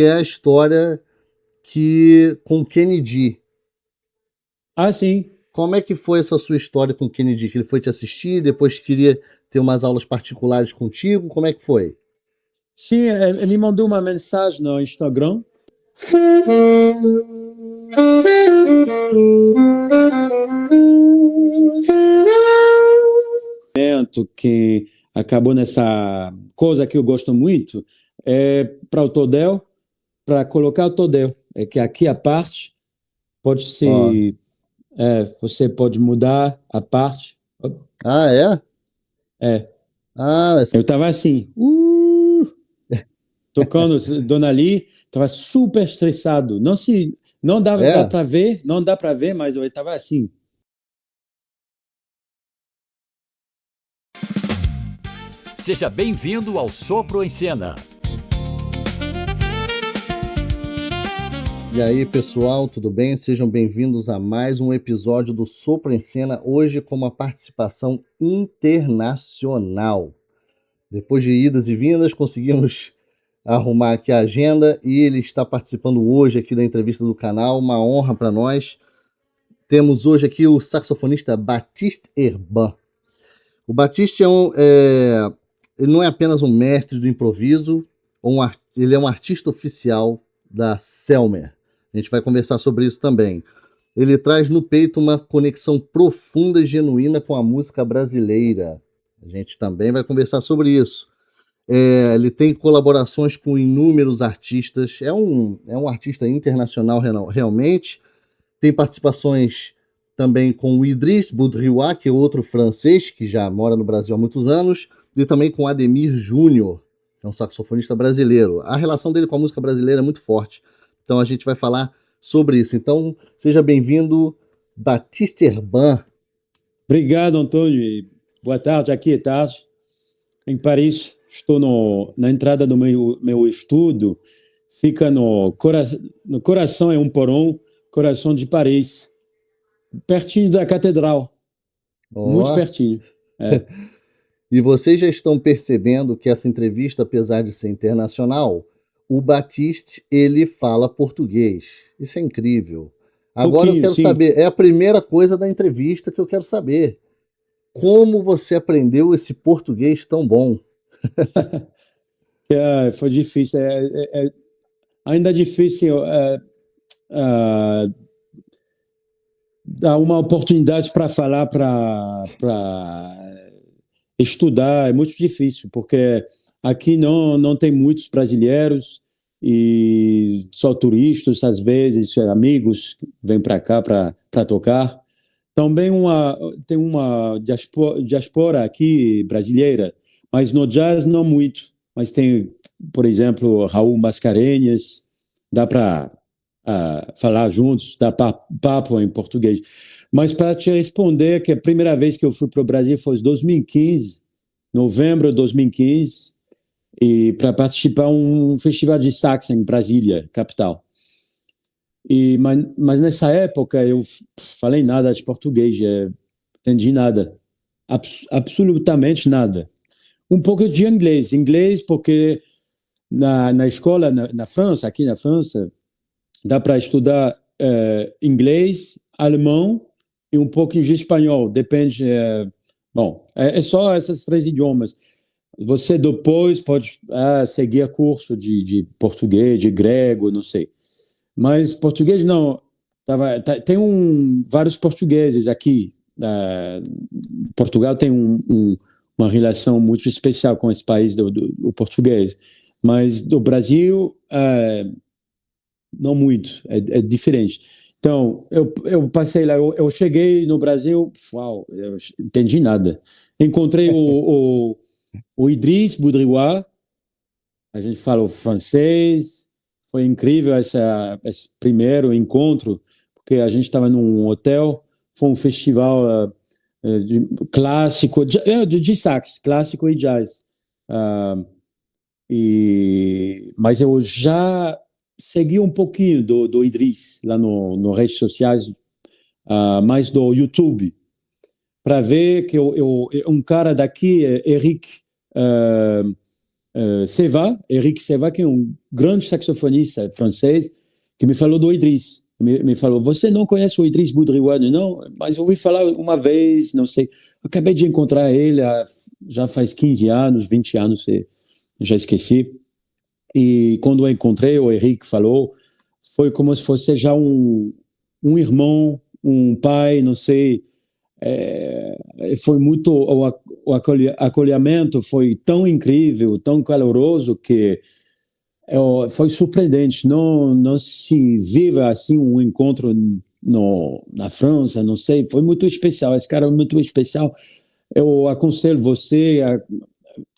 é a história com Kennedy. Ah, sim. Como é que foi essa sua história com Kennedy? Que ele foi te assistir, depois queria ter umas aulas particulares contigo? Como é que foi? Sim, ele mandou uma mensagem no Instagram. Que acabou nessa coisa que eu gosto muito, para o Todel, para colocar o Todel. É que aqui a parte pode ser, você pode mudar a parte. Ah, é? É. Ah, Eu tava assim, tocando Dona Lee, tava super estressado. Não dá é? para ver, não dá para ver, mas eu tava assim. Seja bem-vindo ao Sopro em Cena. E aí, pessoal, tudo bem? Sejam bem-vindos a mais um episódio do Sopro em Cena, hoje com uma participação internacional. Depois de idas e vindas, conseguimos arrumar aqui a agenda e ele está participando hoje aqui da entrevista do canal, uma honra para nós. Temos hoje aqui o saxofonista Baptiste Herbin. O Baptiste ele não é apenas um mestre do improviso, ele é um artista oficial da Selmer. A gente vai conversar sobre isso também. Ele traz no peito uma conexão profunda e genuína com a música brasileira. A gente também vai conversar sobre isso. Ele tem colaborações com inúmeros artistas, é um artista internacional realmente. Tem participações também com o Idriss Boudrioua, que é outro francês que já mora no Brasil há muitos anos, e também com Ademir Júnior, que é um saxofonista brasileiro. A relação dele com a música brasileira é muito forte, então a gente vai falar sobre isso. Então, seja bem-vindo, Baptiste Herbin. Obrigado, Antônio. Boa tarde, aqui é tarde. Em Paris, estou na entrada do meu estudo, fica no coração, é um porão, coração de Paris, pertinho da catedral, muito pertinho. E vocês já estão percebendo que essa entrevista, apesar de ser internacional, o Baptiste, ele fala português. Isso é incrível. Agora eu quero saber, é a primeira coisa da entrevista que eu quero saber. Como você aprendeu esse português tão bom? Foi difícil. Ainda é difícil dar uma oportunidade para falar, para estudar. É muito difícil, porque aqui não tem muitos brasileiros e só turistas, às vezes, amigos vêm para cá para tocar. Também tem uma diaspora aqui brasileira, mas no jazz não muito. Mas tem, por exemplo, Raul Mascarenhas, dá para falar juntos, dá papo em português. Mas para te responder, que a primeira vez que eu fui para o Brasil foi em 2015, novembro de 2015, e para participar de um festival de sax em Brasília, capital. Mas nessa época eu falei nada de português, entendi nada, absolutamente nada. Um pouco de inglês porque na escola na França, aqui na França, dá para estudar inglês, alemão e um pouquinho de espanhol, depende. É só esses três idiomas. Você depois pode seguir curso de português, de grego, não sei. Mas português não. Tem vários portugueses aqui. Portugal tem uma relação muito especial com esse país do português. Mas do Brasil, não muito. É diferente. Então, eu passei lá. Eu cheguei no Brasil, uau, eu entendi nada. Encontrei o Idriss Boudrioua. A gente falou francês. Foi incrível esse primeiro encontro, porque a gente estava num hotel, foi um festival clássico, de sax, clássico e jazz. Mas eu já segui um pouquinho do Idriss lá nas redes sociais, mais do YouTube, para ver que um cara daqui, Eric, Seva, Eric Seva, que é um grande saxofonista francês, que me falou do Idriss. Me falou, você não conhece o Idriss Boudriouane? Não, mas eu ouvi falar uma vez, não sei. Acabei de encontrar ele já faz 15 anos, 20 anos, já esqueci. E quando eu encontrei, o Eric falou, foi como se fosse já um irmão, um pai, não sei. Foi muito, o acolhimento foi tão incrível, tão caloroso, que foi surpreendente. Não se vive assim um encontro na França, não sei. Foi muito especial. Esse cara é muito especial. Eu aconselho você a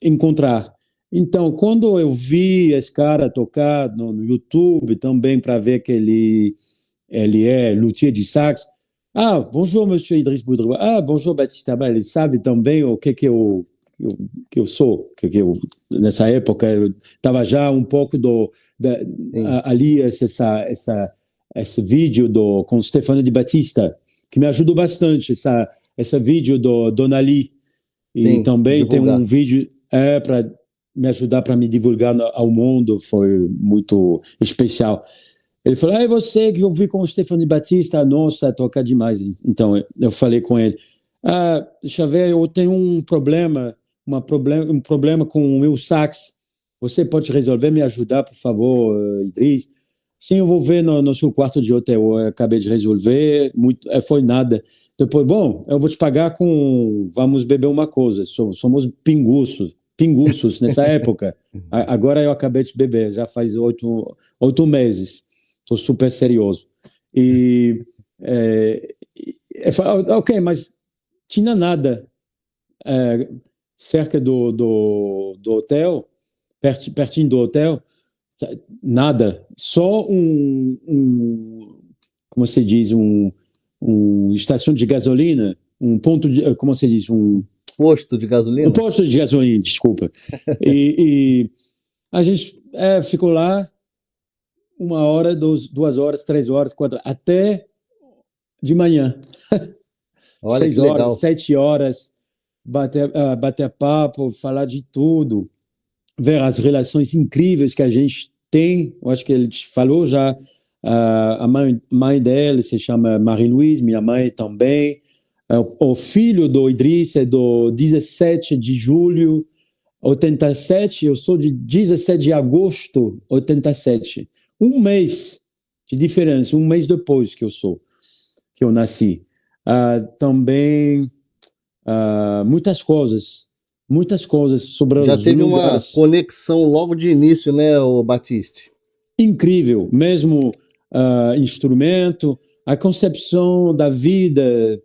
encontrar. Então, quando eu vi esse cara tocar no YouTube, também para ver que ele é luthier de sax. Ah, bonjour, monsieur Idriss Boudriouane. Ah, bonjour, Baptiste Abad. Ele sabe também o que eu sou. Nessa época, eu estava já um pouco ali, esse vídeo com Stefano de Batista, que me ajudou bastante, esse vídeo do Donali. E Sim, também divulgar. tem um vídeo para me ajudar para me divulgar ao mundo, foi muito especial. Ele falou, é você que eu vi com o Stefano Batista, nossa, toca demais. Então, eu falei com ele, deixa eu ver, eu tenho um problema com o meu sax, você pode resolver, me ajudar, por favor, Idriss? Sim, eu vou ver no seu quarto de hotel, eu acabei de resolver, foi nada. Depois, bom, eu vou te pagar vamos beber uma coisa, somos pinguços nessa época. Agora eu acabei de beber, já faz 8 meses. Estou super serioso. E ok, mas tinha nada cerca do hotel, pertinho do hotel, nada. Só como se diz, estação de gasolina, um ponto de, como se diz, posto de gasolina? Um posto de gasolina, desculpa. e a gente ficou lá 1 hora, 2 horas, 3 horas, 4 horas, até de manhã. Olha, 6 que horas, legal. 7 horas, bater papo, falar de tudo, ver as relações incríveis que a gente tem. Eu acho que ele te falou já, a mãe dele se chama Marie-Louise, minha mãe também. O filho do Idriss é do 17 de julho 87, eu sou de 17 de agosto 87. 1 mês de diferença, 1 mês depois que eu nasci. Também muitas coisas sobre Já os teve lugares. uma conexão logo de início, né, o Batiste? Incrível, mesmo instrumento, a concepção da vida,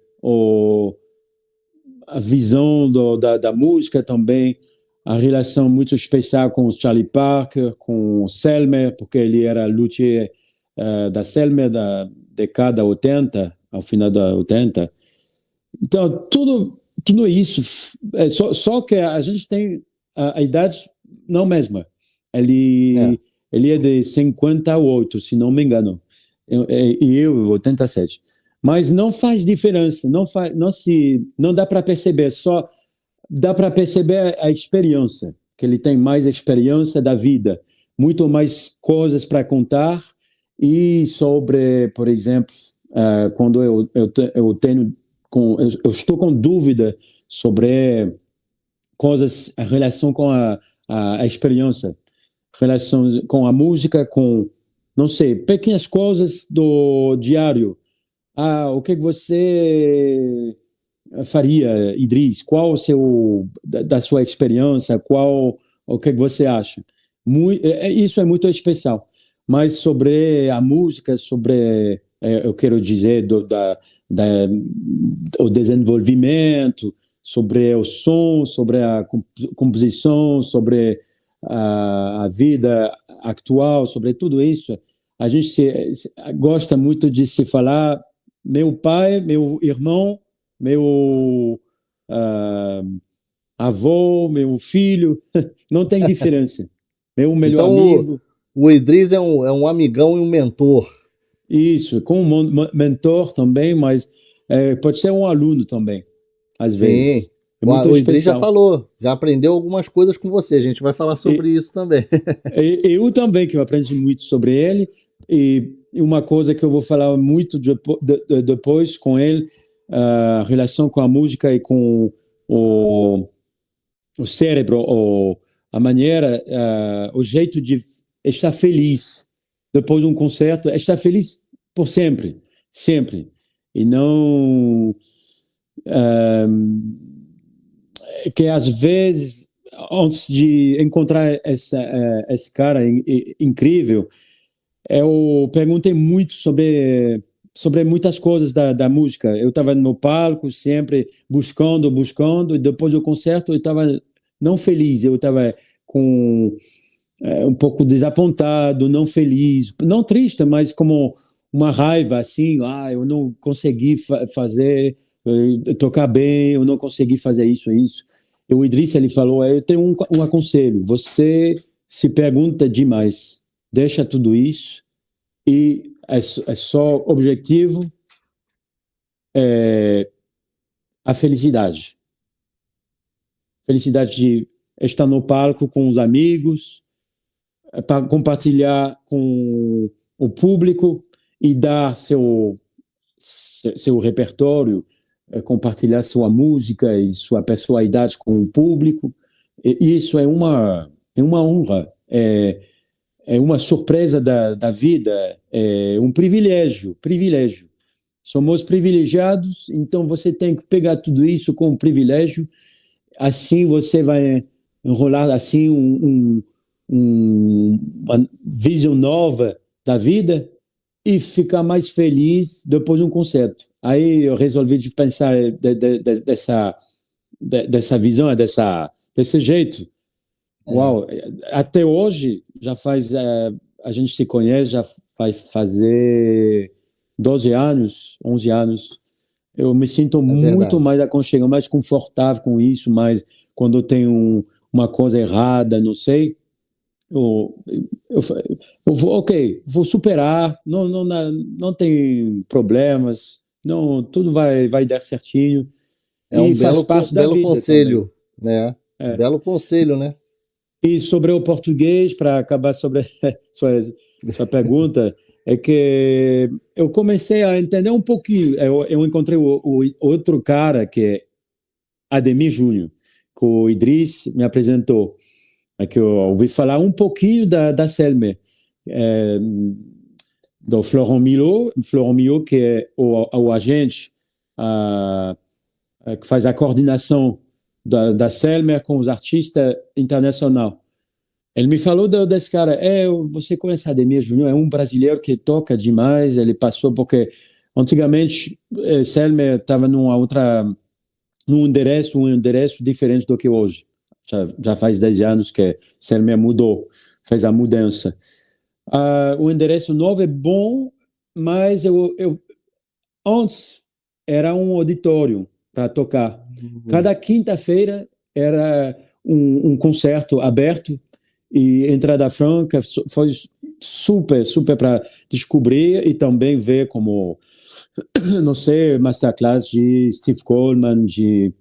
a visão da música também, a relação muito especial com o Charlie Parker, com o Selmer, porque ele era luthier da Selmer da década 80, ao final da 80. Então, tudo isso, só que a gente tem a idade não mesma. Ele é de 58, se não me engano, e eu 87. Mas não faz diferença, não dá para perceber, só dá para perceber a experiência, que ele tem mais experiência da vida, muito mais coisas para contar. E sobre, por exemplo, quando eu estou com dúvida sobre coisas, a relação com a experiência, relação com a música, com, não sei, pequenas coisas do diário. O que você faria, Idriss? Qual o da sua experiência? O que você acha? Isso é muito especial. Mas sobre a música, eu quero dizer o desenvolvimento, sobre o som, sobre a composição, sobre a vida atual, sobre tudo isso, a gente gosta muito de se falar. Meu pai, meu irmão, meu avô, meu filho, não tem diferença. Meu melhor amigo. O Idriss é um amigão e um mentor. Isso, com um mentor também, mas pode ser um aluno também, às vezes. É muito O Idris já especial. falou, já aprendeu algumas coisas com você. A gente vai falar sobre isso também. Eu também, que eu aprendi muito sobre ele, e uma coisa que eu vou falar muito depois com ele, a relação com a música e com o cérebro, a maneira, o jeito de estar feliz depois de um concerto, estar feliz por sempre, sempre. E não que às vezes, antes de encontrar esse cara incrível, eu perguntei muito sobre muitas coisas da música. Eu estava no palco sempre buscando, e depois do concerto eu estava não feliz, eu estava com um pouco desapontado, não feliz, não triste, mas como uma raiva assim, eu não consegui fazer, tocar bem, eu não consegui fazer isso. E o Idris, ele falou, eu tenho um aconselho, você se pergunta demais, deixa tudo isso e é só objetivo a felicidade. Felicidade de estar no palco com os amigos, para compartilhar com o público e dar seu repertório, compartilhar sua música e sua personalidade com o público. E isso é uma honra, é uma surpresa da vida, é um privilégio. Somos privilegiados, então você tem que pegar tudo isso como privilégio, assim você vai enrolar assim uma visão nova da vida e ficar mais feliz depois de um concerto. Aí eu resolvi de pensar dessa visão, desse jeito. Uau, até hoje já faz, a gente se conhece, já vai fazer 12 anos, 11 anos. Eu me sinto muito verdade. mais aconchegado, mais confortável com isso, mas quando eu tenho uma coisa errada, não sei, eu, eu, eu vou, ok, vou superar, não tem problemas, não, tudo vai dar certinho É um e faz parte da belo vida também. conselho, né? Belo conselho, né? E sobre o português, para acabar sobre sua pergunta, é que eu comecei a entender um pouquinho. Eu encontrei o outro cara, que é Ademir Júnior, que o Idris me apresentou. É que eu ouvi falar um pouquinho da Selmer, do Florent Milot, que é o agente que faz a coordenação da Selmer com os artistas internacionais. Ele me falou desse cara. Você conhece Ademir Júnior? É um brasileiro que toca demais. Ele passou porque antigamente Selmer estava num endereço diferente do que hoje. Já faz 10 anos que Selmer mudou, fez a mudança. O endereço novo é bom, mas antes era um auditório para tocar. Cada quinta-feira era um concerto aberto e entrada franca. Foi super para descobrir e também ver como, não sei, masterclass de Steve Coleman, de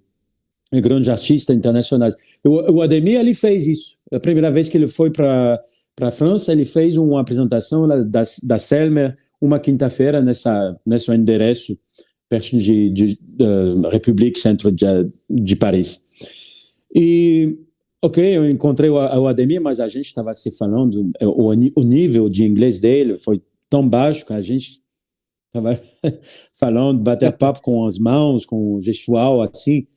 grandes artistas internacionais. O Ademir, ele fez isso. A primeira vez que ele foi para a França, ele fez uma apresentação da Selmer, uma quinta-feira, nesse endereço, perto de République Centre de Paris. E, ok, eu encontrei o Ademir, mas a gente estava se falando, o nível de inglês dele foi tão baixo que a gente estava falando, bater papo com as mãos, com o gestual, assim.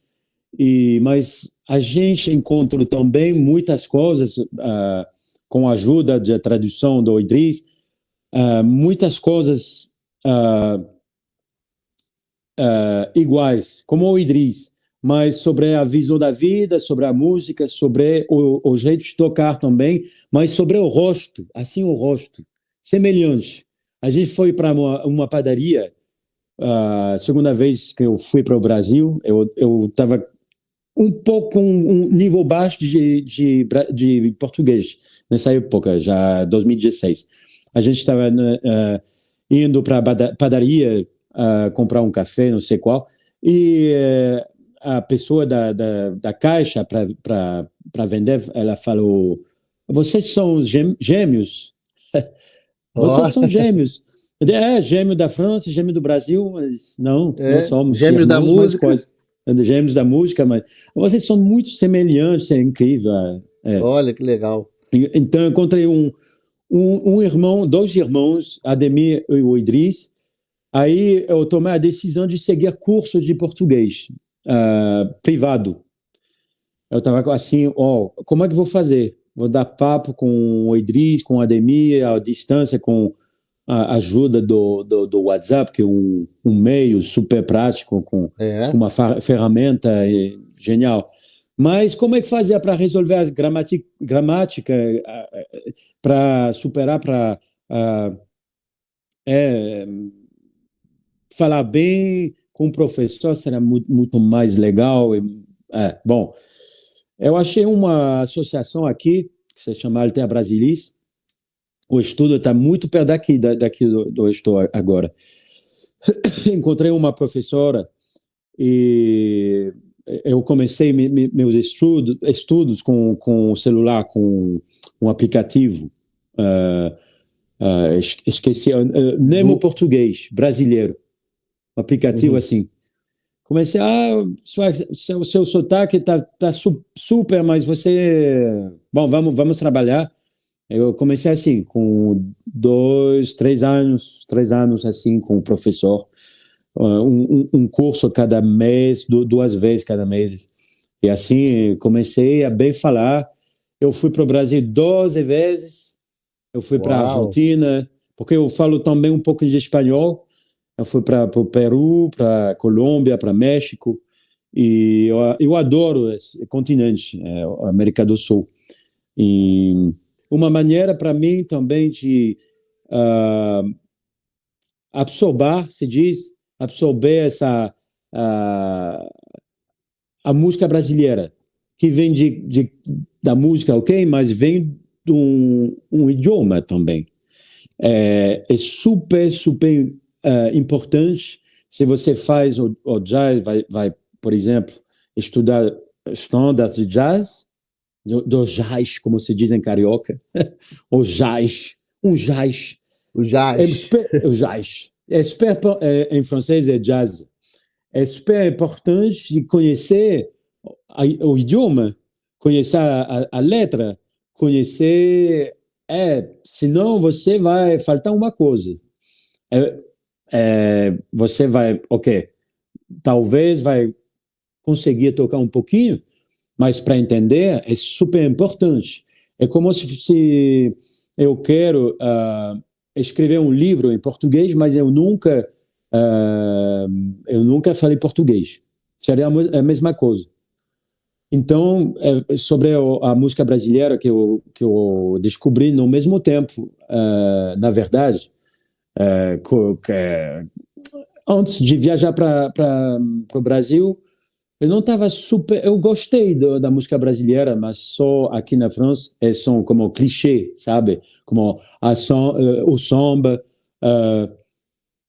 Mas a gente encontrou também muitas coisas com a ajuda da tradução do Idris, muitas coisas iguais, como o Idris, mas sobre a visão da vida, sobre a música, sobre o jeito de tocar também, mas sobre o rosto, assim o rosto, semelhante. A gente foi para uma padaria, a segunda vez que eu fui para o Brasil, eu estava um pouco um nível baixo de português nessa época, já 2016. A gente estava indo para a padaria comprar um café, não sei qual, e a pessoa da caixa para vender, ela falou: vocês são gêmeos? Vocês Ó, são gêmeos. Gêmeo da França, gêmeo do Brasil, mas não somos gêmeos da irmãos, mas música. quase. Gêmeos da música, mas vocês são muito semelhantes, é incrível. Olha que legal. Então, eu encontrei dois irmãos, Ademir e o Idris. Aí eu tomei a decisão de seguir curso de português privado. Eu estava assim, como é que vou fazer? Vou dar papo com o Idris, com o Ademir, à distância, com a ajuda do WhatsApp, que é um meio super prático, com uma ferramenta genial. Mas como é que fazia para resolver a gramática, para superar, para falar bem com o professor? Será muito mais legal. Bom, eu achei uma associação aqui, que se chama Alter Brasilis. O estudo está muito perto daqui do estou agora. Encontrei uma professora e eu comecei meus estudos com o celular, com um aplicativo. Esqueci, Nemo Português, brasileiro. Um aplicativo assim. Comecei, seu sotaque tá super, mas você... Bom, vamos trabalhar. Eu comecei assim, com 3 anos assim, com o professor. Um curso cada mês, 2 vezes cada mês. E assim, comecei a bem falar. Eu fui para o Brasil 12 vezes. Eu fui para a Argentina, porque eu falo também um pouco de espanhol. Eu fui para o Peru, para a Colômbia, para México. E eu adoro esse continente, a América do Sul. E uma maneira para mim também de absorver a música brasileira, que vem da música, ok? Mas vem de um idioma também. É super, super importante. Se você faz o jazz, vai, por exemplo, estudar standards de jazz, do jazz, como se diz em carioca, o jazz, O jazz. o jazz. Em francês é jazz. É super importante de conhecer o idioma, conhecer a letra, conhecer... senão você vai faltar uma coisa. Você vai, talvez vai conseguir tocar um pouquinho, mas para entender é super importante. É como se eu quero escrever um livro em português, mas eu nunca falei português. Seria a mesma coisa. Então, sobre a música brasileira que eu descobri no mesmo tempo, na verdade, antes de viajar para o Brasil, eu não estava super... Eu gostei da música brasileira, mas só aqui na França são como clichê, sabe? Como o samba,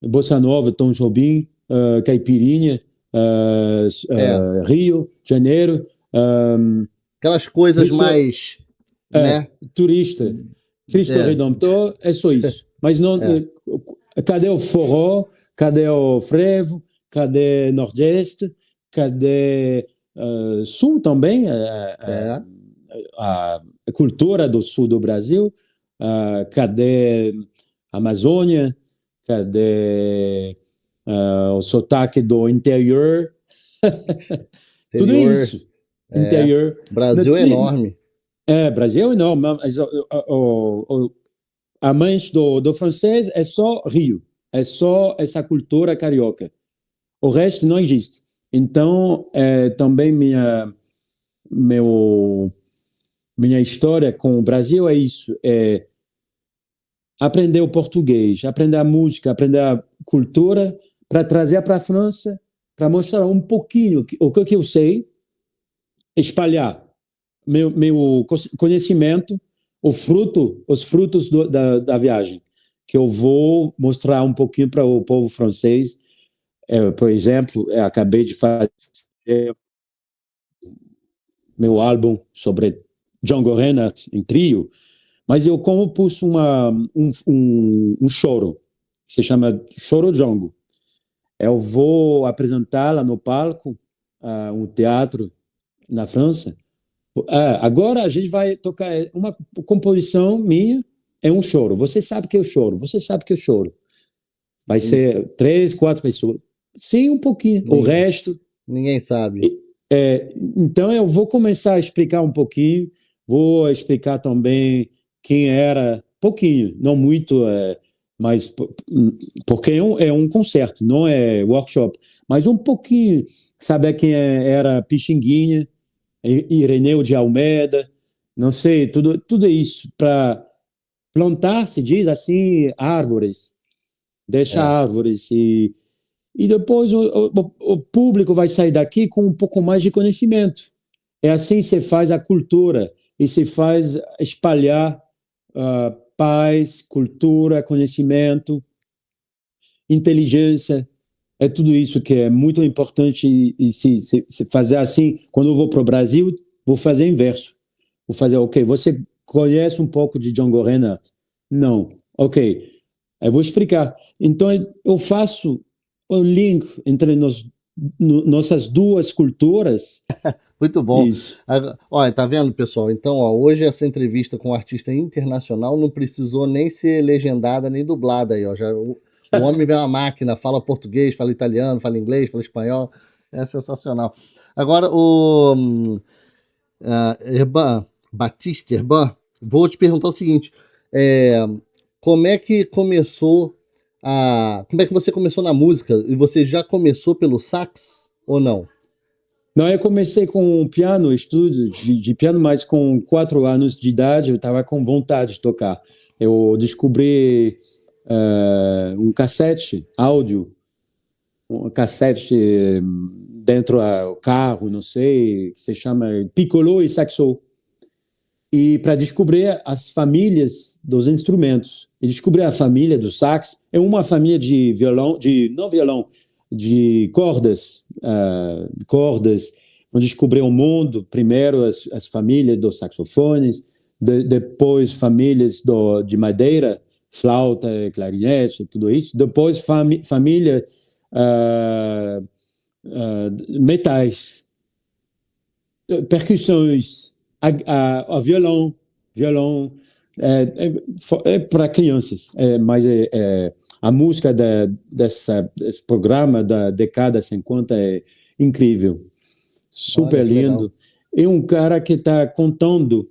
bossa nova, Tom Jobim, caipirinha, Rio, Janeiro. Aquelas coisas mais... né? Turista. Cristo Redentor, é só isso. Mas não... Cadê o forró? Cadê o frevo? Cadê Nordeste? Cadê Sul também? A cultura do Sul do Brasil? Cadê Amazônia? Cadê o sotaque do interior? Tudo isso. Interior. Brasil é enorme. Brasil é enorme. Mas a mãe do francês é só Rio. É só essa cultura carioca. O resto não existe. Então, também minha história com o Brasil é isso. É aprender o português, aprender a música, aprender a cultura, para trazer para a França, para mostrar um pouquinho o que eu sei, espalhar meu conhecimento, os frutos da viagem, que eu vou mostrar um pouquinho para o povo francês. Por exemplo, eu acabei de fazer meu álbum sobre Django Reinhardt em trio, mas eu compus um choro, que se chama Choro Django. Eu vou apresentar lá no palco, um teatro na França. Agora a gente vai tocar uma composição minha, é um choro. Você sabe que eu choro, você sabe que eu choro. Vai ser 3, 4 pessoas. Sim, um pouquinho. O resto... Ninguém sabe. Então eu vou começar a explicar um pouquinho, vou explicar também quem era, pouquinho, não muito, mas porque é um concerto, não é workshop, mas um pouquinho, saber quem era Pixinguinha, Ireneu de Almeida, não sei, tudo isso, para plantar, se diz assim, árvores, deixar árvores e depois o público vai sair daqui com um pouco mais de conhecimento. É assim que se faz a cultura e se faz espalhar paz, cultura, conhecimento, inteligência. É tudo isso que é muito importante e se fazer assim. Quando eu vou para o Brasil, vou fazer inverso. Vou fazer, ok, você conhece um pouco de Django Reinhardt? Não. Ok, eu vou explicar. Então, eu faço o link entre nossas duas culturas. Muito bom. Isso. Olha, tá vendo, pessoal? Então, hoje essa entrevista com um artista internacional não precisou nem ser legendada nem dublada aí, ó. O homem vê uma máquina, fala português, fala italiano, fala inglês, fala espanhol. É sensacional. Agora, Herban, Batiste Herban, vou te perguntar o seguinte: como é que você começou na música? E você já começou pelo sax ou não? Não, eu comecei com piano, estudo de piano, mas com 4 anos de idade eu estava com vontade de tocar. Eu descobri um cassete áudio, um cassete dentro do carro, não sei, que se chama piccolo e saxo. E para descobrir as famílias dos instrumentos. E descobrir a família do sax é uma família de violão, de cordas. Vão descobrir o mundo, primeiro as famílias dos saxofones, depois famílias de madeira, flauta, clarinete, tudo isso. Depois família metais, percussões, a violão é para crianças, mas a música desse programa da década 50 é incrível, super lindo. Legal. E um cara que está contando,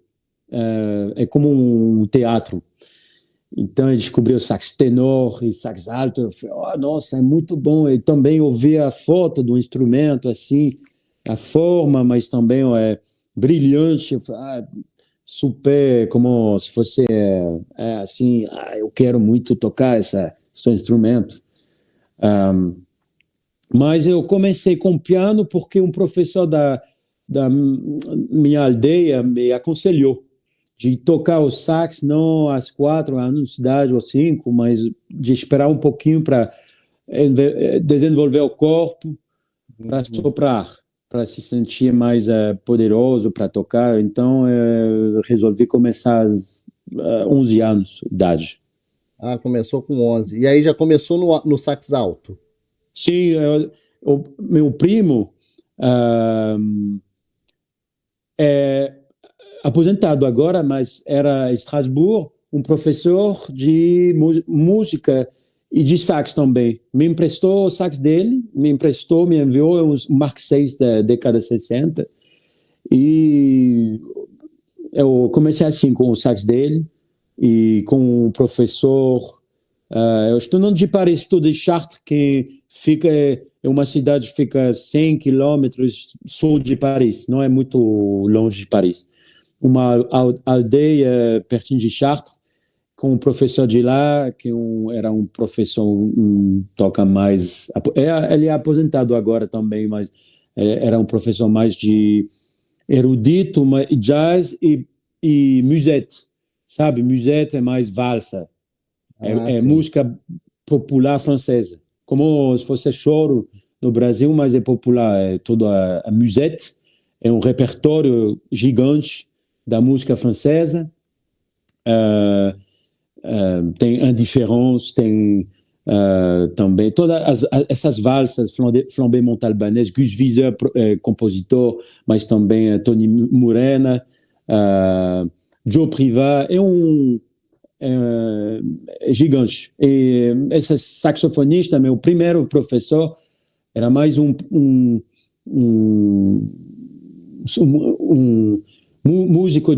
é como um teatro. Então ele descobriu sax tenor e sax alto. Eu falei, nossa, é muito bom. E também ouvi a foto do instrumento, assim, a forma, mas também é brilhante. Eu falei, super, como se fosse assim, eu quero muito tocar esse instrumento. Mas eu comecei com piano porque um professor da minha aldeia me aconselhou de tocar o sax não às 4 anos de idade ou 5, mas de esperar um pouquinho para desenvolver o corpo, para soprar, para se sentir mais poderoso para tocar. Então, eu resolvi começar aos 11 anos de idade. Começou com 11. E aí já começou no sax alto? Sim, meu primo é aposentado agora, mas era em Estrasburgo, um professor de música e de sax também. Me emprestou o sax dele, me enviou os Mark VI da década de 60. E eu comecei assim com o sax dele e com o professor. Eu estou no de Paris, estou de Chartres, que é uma cidade que fica 100 quilômetros sul de Paris, não é muito longe de Paris. Uma aldeia pertinho de Chartres, com um professor de lá, que era um professor, toca mais... Ele é aposentado agora também, mas era um professor mais de erudito, jazz e musette, sabe? Musette é mais valsa, é música popular francesa. Como se fosse choro no Brasil, mas é popular, é toda a musette, é um repertório gigante da música francesa. Tem Indifférence, tem também todas essas valsas, Flambé Montalbanès, Gus Viseur, compositor, mas também Tony Morena, Joe Privat, é gigante. E esse saxofonista, meu primeiro professor, era mais um músico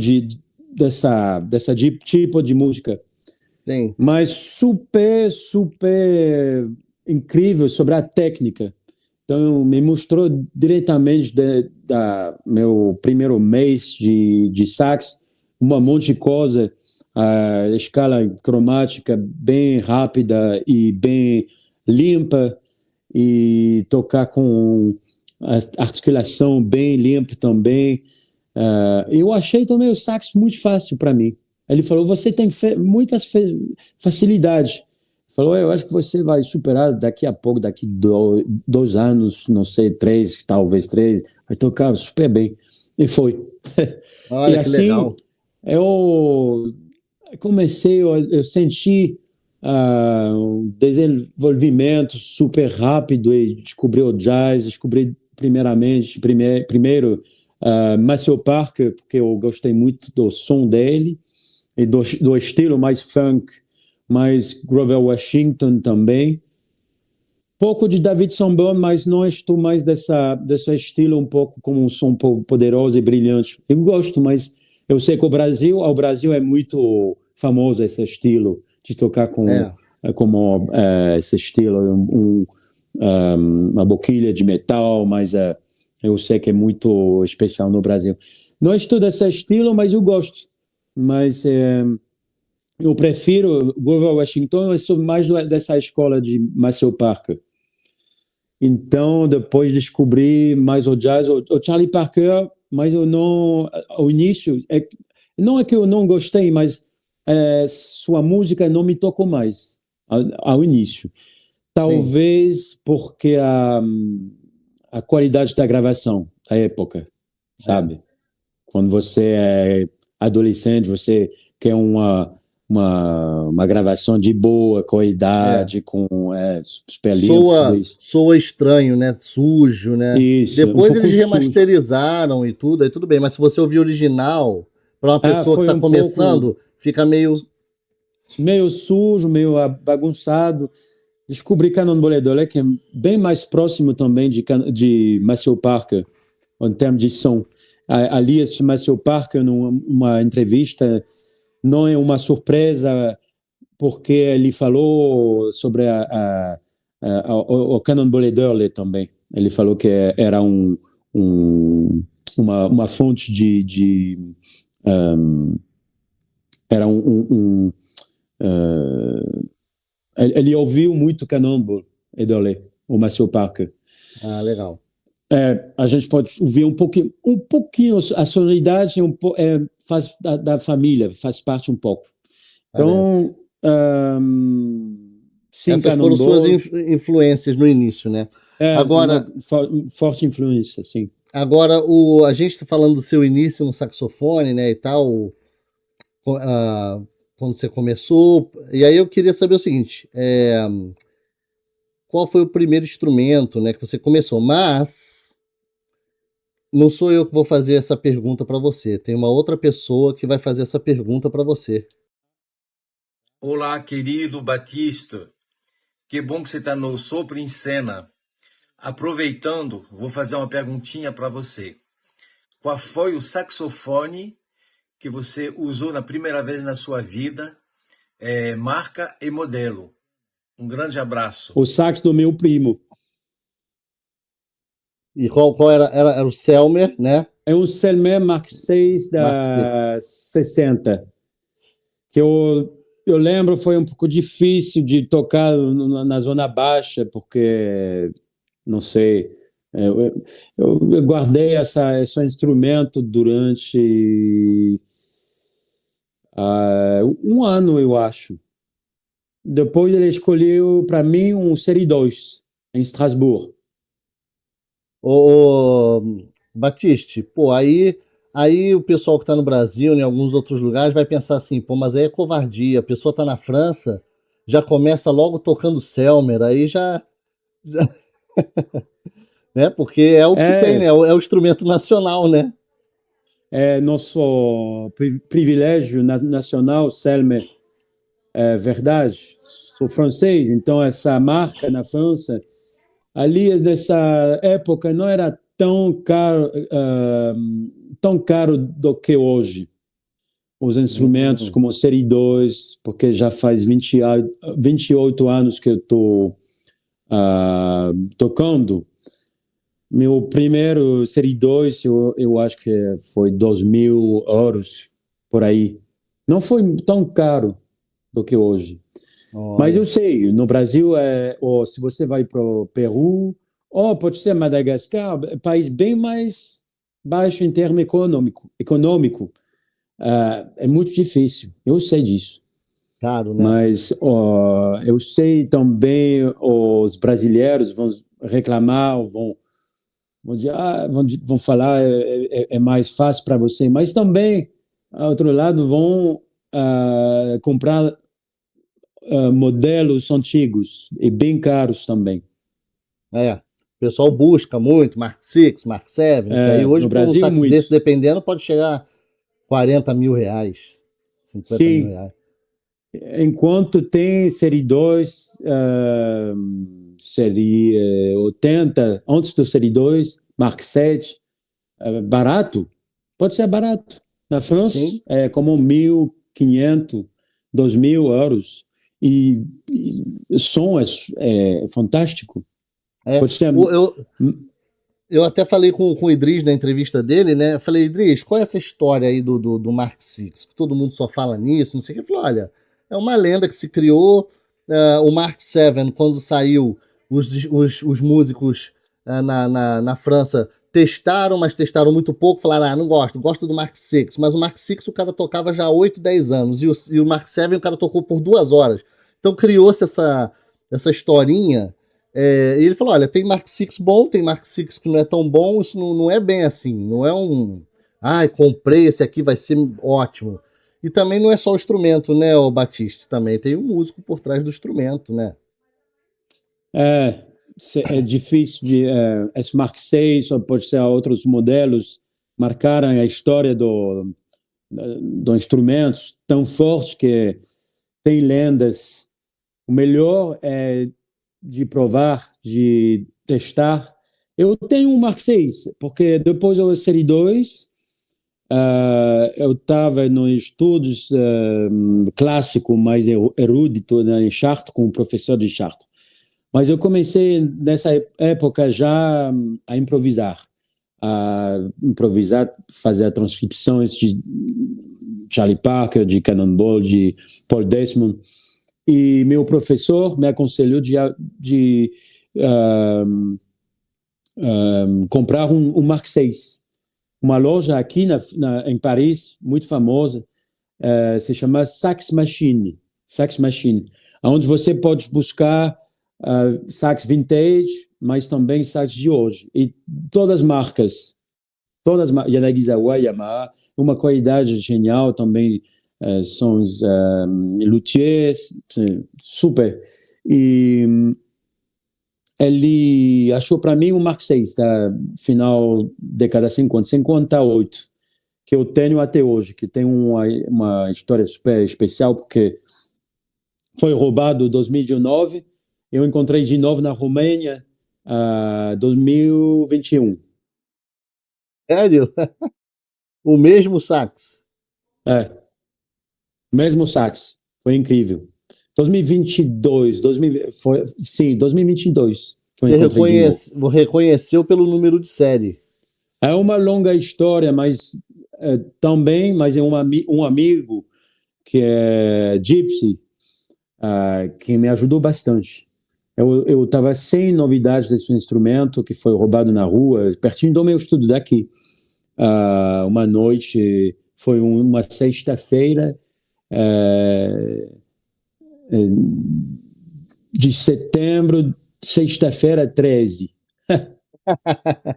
dessa tipo de música. Sim. Mas super incrível sobre a técnica. Então, me mostrou diretamente da meu primeiro mês de sax, um monte de coisa, a escala cromática bem rápida e bem limpa, e tocar com a articulação bem limpa também. Eu achei também o sax muito fácil para mim. Ele falou, você tem muitas facilidades. Falou, eu acho que você vai superar daqui a pouco, daqui 2 anos, não sei, 3, talvez 3, vai tocar super bem. E foi. Olha, E que assim, legal. eu comecei, eu senti um desenvolvimento super rápido e descobri o jazz, descobri primeiro Maceo Parker, porque eu gostei muito do som dele e do estilo mais funk, mais Grover Washington também. Pouco de David Sanborn, mas não estou mais desse estilo um pouco como um som poderoso e brilhante. Eu gosto, mas eu sei que ao Brasil é muito famoso esse estilo de tocar como esse estilo, uma boquilha de metal, mas eu sei que é muito especial no Brasil. Não estou desse estilo, mas eu gosto. Mas eu prefiro Grover Washington, eu sou mais dessa escola de Maceo Parker. Então, depois descobri mais o jazz, o Charlie Parker, mas eu não, ao início, não é que eu não gostei, mas sua música não me tocou mais ao início. Talvez porque a qualidade da gravação da época, sabe? Quando você é adolescente, você quer uma gravação de boa qualidade, com super limpo, tudo isso. Soa estranho, né? Sujo, né? Isso, depois eles sujo. remasterizaram e tudo, aí tudo bem. Mas se você ouvir original, para uma pessoa que está começando, fica meio sujo, meio bagunçado. Descobri Cannonball Adderley, que é bem mais próximo também de Maceo Parker, em termos de som. Aliás, Maceo Parker, numa entrevista, não é uma surpresa, porque ele falou sobre o Cannonball Adderley também. Ele falou que era uma fonte era ele ouviu muito Cannonball Adderley, o Maceo Parker. legal. A gente pode ouvir um pouquinho a sonoridade faz da família, faz parte um pouco. Então, sim, essas foram suas influências no início, né? Agora, forte influência, sim. Agora, a gente está falando do seu início no saxofone, né, e tal, quando você começou, e aí eu queria saber o seguinte, qual foi o primeiro instrumento, né, que você começou? Mas não sou eu que vou fazer essa pergunta para você, tem uma outra pessoa que vai fazer essa pergunta para você. Olá, querido Batista, que bom que você está no Sopro em Cena. Aproveitando, vou fazer uma perguntinha para você. Qual foi o saxofone que você usou na primeira vez na sua vida, marca e modelo? Um grande abraço. O sax do meu primo. E qual era? Era o Selmer, né? É um Selmer Mark VI da 60. Que eu lembro, foi um pouco difícil de tocar na zona baixa, porque, não sei, eu guardei esse instrumento durante 1 ano, eu acho. Depois ele escolheu para mim um Série 2 em Estrasburgo. Batiste, pô, aí o pessoal que tá no Brasil, em alguns outros lugares, vai pensar assim, pô, mas aí é covardia, a pessoa tá na França, já começa logo tocando Selmer, aí já, né, porque é o que tem, né, É, é o instrumento nacional, né? é nosso privilégio nacional, Selmer, é verdade. Sou francês, então essa marca na França, ali nessa época não era tão caro do que hoje. Os instrumentos Hum, como o Série 2, porque já faz 28 anos que eu estou tocando. Meu primeiro Série 2, eu acho que foi 2.000 euros, por aí. Não foi tão caro do que hoje. Mas eu olha, sei, no Brasil, ou se você vai para o Peru, ou pode ser Madagascar, é um país bem mais baixo em termo econômico. É muito difícil, eu sei disso. caro, né? Mas eu sei também os brasileiros vão reclamar, vão dizer, vão falar é mais fácil para você, mas também, ao outro lado, vão comprar modelos antigos e bem caros também. É, o pessoal busca muito, Mark VI, Mark VII, que aí hoje No para um Brasil, sax muito. desse, dependendo, pode chegar a 40 mil reais, 50 mil Sim, reais. enquanto tem série 2, série 80, antes do série 2, Mark 7, barato, pode ser barato. Na França, Sim, é como 1.500, 2.000 euros. E o som é fantástico. é. Pode ser. Eu até falei com o Idris na entrevista dele, né? Eu falei, Idris, qual é essa história aí do Mark Six? Que todo mundo só fala nisso, não sei o que. Ele falou, olha, é uma lenda que se criou. O Mark Seven, quando saiu, os músicos na França testaram, mas testaram muito pouco. Falaram, não gosto, gosto do Mark Six. Mas o Mark Six o cara tocava já há 8, 10 anos. E o Mark Seven o cara tocou por 2 horas. Então criou-se essa historinha e ele falou: olha, tem Mark Six bom, tem Mark Six que não é tão bom, isso não é bem assim, não é um. Ai, comprei esse aqui, vai ser ótimo. E também não é só o instrumento, né, o Batiste? Também tem um músico por trás do instrumento, né? É, é difícil esse Mark 6 ou pode ser outros modelos marcaram a história do instrumentos tão forte que tem lendas. O melhor é de provar, de testar. Eu tenho um Mark 6, porque depois da série 2, eu estava nos estudos clássico, mais erudito, né, em Chartres, com o professor de Chartres. Mas eu comecei nessa época já a improvisar, fazer transcrições de Charlie Parker, de Cannonball, de Paul Desmond. E meu professor me aconselhou de comprar um Mark 6. Uma loja aqui em Paris, muito famosa, se chama Sax Machine. Sax Machine, onde você pode buscar sax vintage, mas também sax de hoje. E Yanagisawa, Yamaha, uma qualidade genial também, são os luthiers, super. E ele achou para mim um Mark 6 da final década 50, 58, que eu tenho até hoje, que tem uma história super especial, porque foi roubado em 2019, eu encontrei de novo na Romênia em 2021. Sério? O mesmo sax. É, mesmo sax, foi incrível. 2022, sim, 2022 que eu Você encontrei de novo. reconheceu pelo número de série. É uma longa história, mas também, mas é um amigo que é Gypsy, que me ajudou bastante. Eu estava sem novidades desse instrumento que foi roubado na rua, pertinho do meu estudo daqui. Uma noite, foi uma sexta-feira de setembro, sexta-feira 13.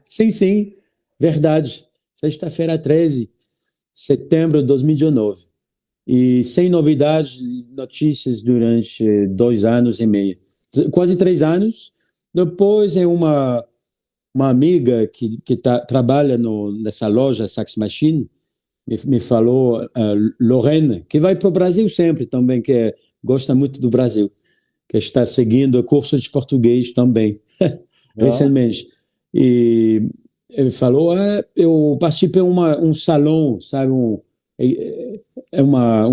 Sim, sim. Verdade. Sexta-feira, 13 de setembro de 2019. E sem novidades, notícias durante 2 anos e meio. Quase 3 anos. Depois, uma amiga que trabalha nessa loja Sax Machine me falou, Lorena, que vai para o Brasil sempre também, gosta muito do Brasil, que está seguindo curso de português também, recentemente. E ele falou, eu participei de um salão, sabe, um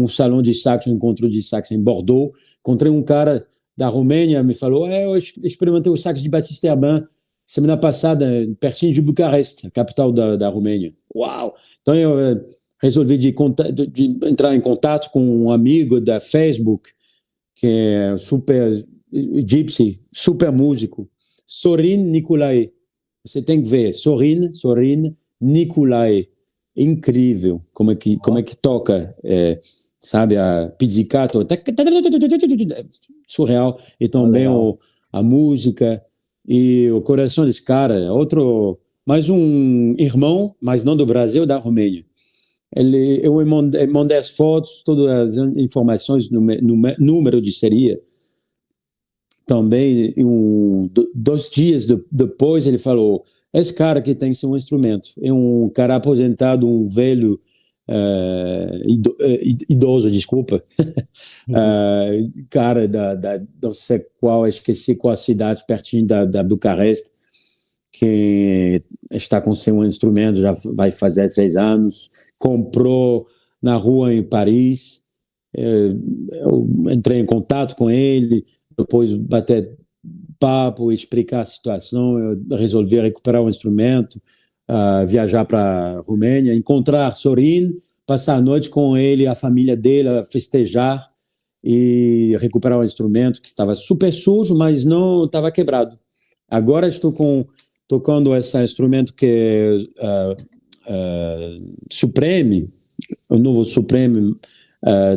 salão de sax, um encontro de sax em Bordeaux. Encontrei um cara da Romênia, me falou, eu experimentei o sax de Baptiste Herbin semana passada, pertinho de Bucareste, a capital da Romênia. Uau! Então eu resolvi de entrar em contato com um amigo da Facebook, que é super gypsy, super músico, Sorin Nicolae. Você tem que ver, Sorin Nicolae. Incrível como é que toca, sabe, a pizzicato, surreal, e também a música e o coração desse cara. Mais um irmão, mas não do Brasil, da Romênia. Eu mandei as fotos, todas as informações, número de seria. Também, 2 dias depois, ele falou, esse cara que tem seu instrumento é um cara aposentado, um velho, idoso, desculpa, cara não sei qual, esqueci qual cidade, pertinho da Bucareste, que está com seu instrumento, já vai fazer 3 anos, comprou na rua em Paris. Eu entrei em contato com ele, depois bater papo, explicar a situação, eu resolvi recuperar o instrumento, viajar para a Romênia, encontrar Sorin, passar a noite com ele, a família dele, festejar e recuperar o instrumento que estava super sujo, mas não estava quebrado. Agora estou tocando esse instrumento que é Supreme, o novo Supreme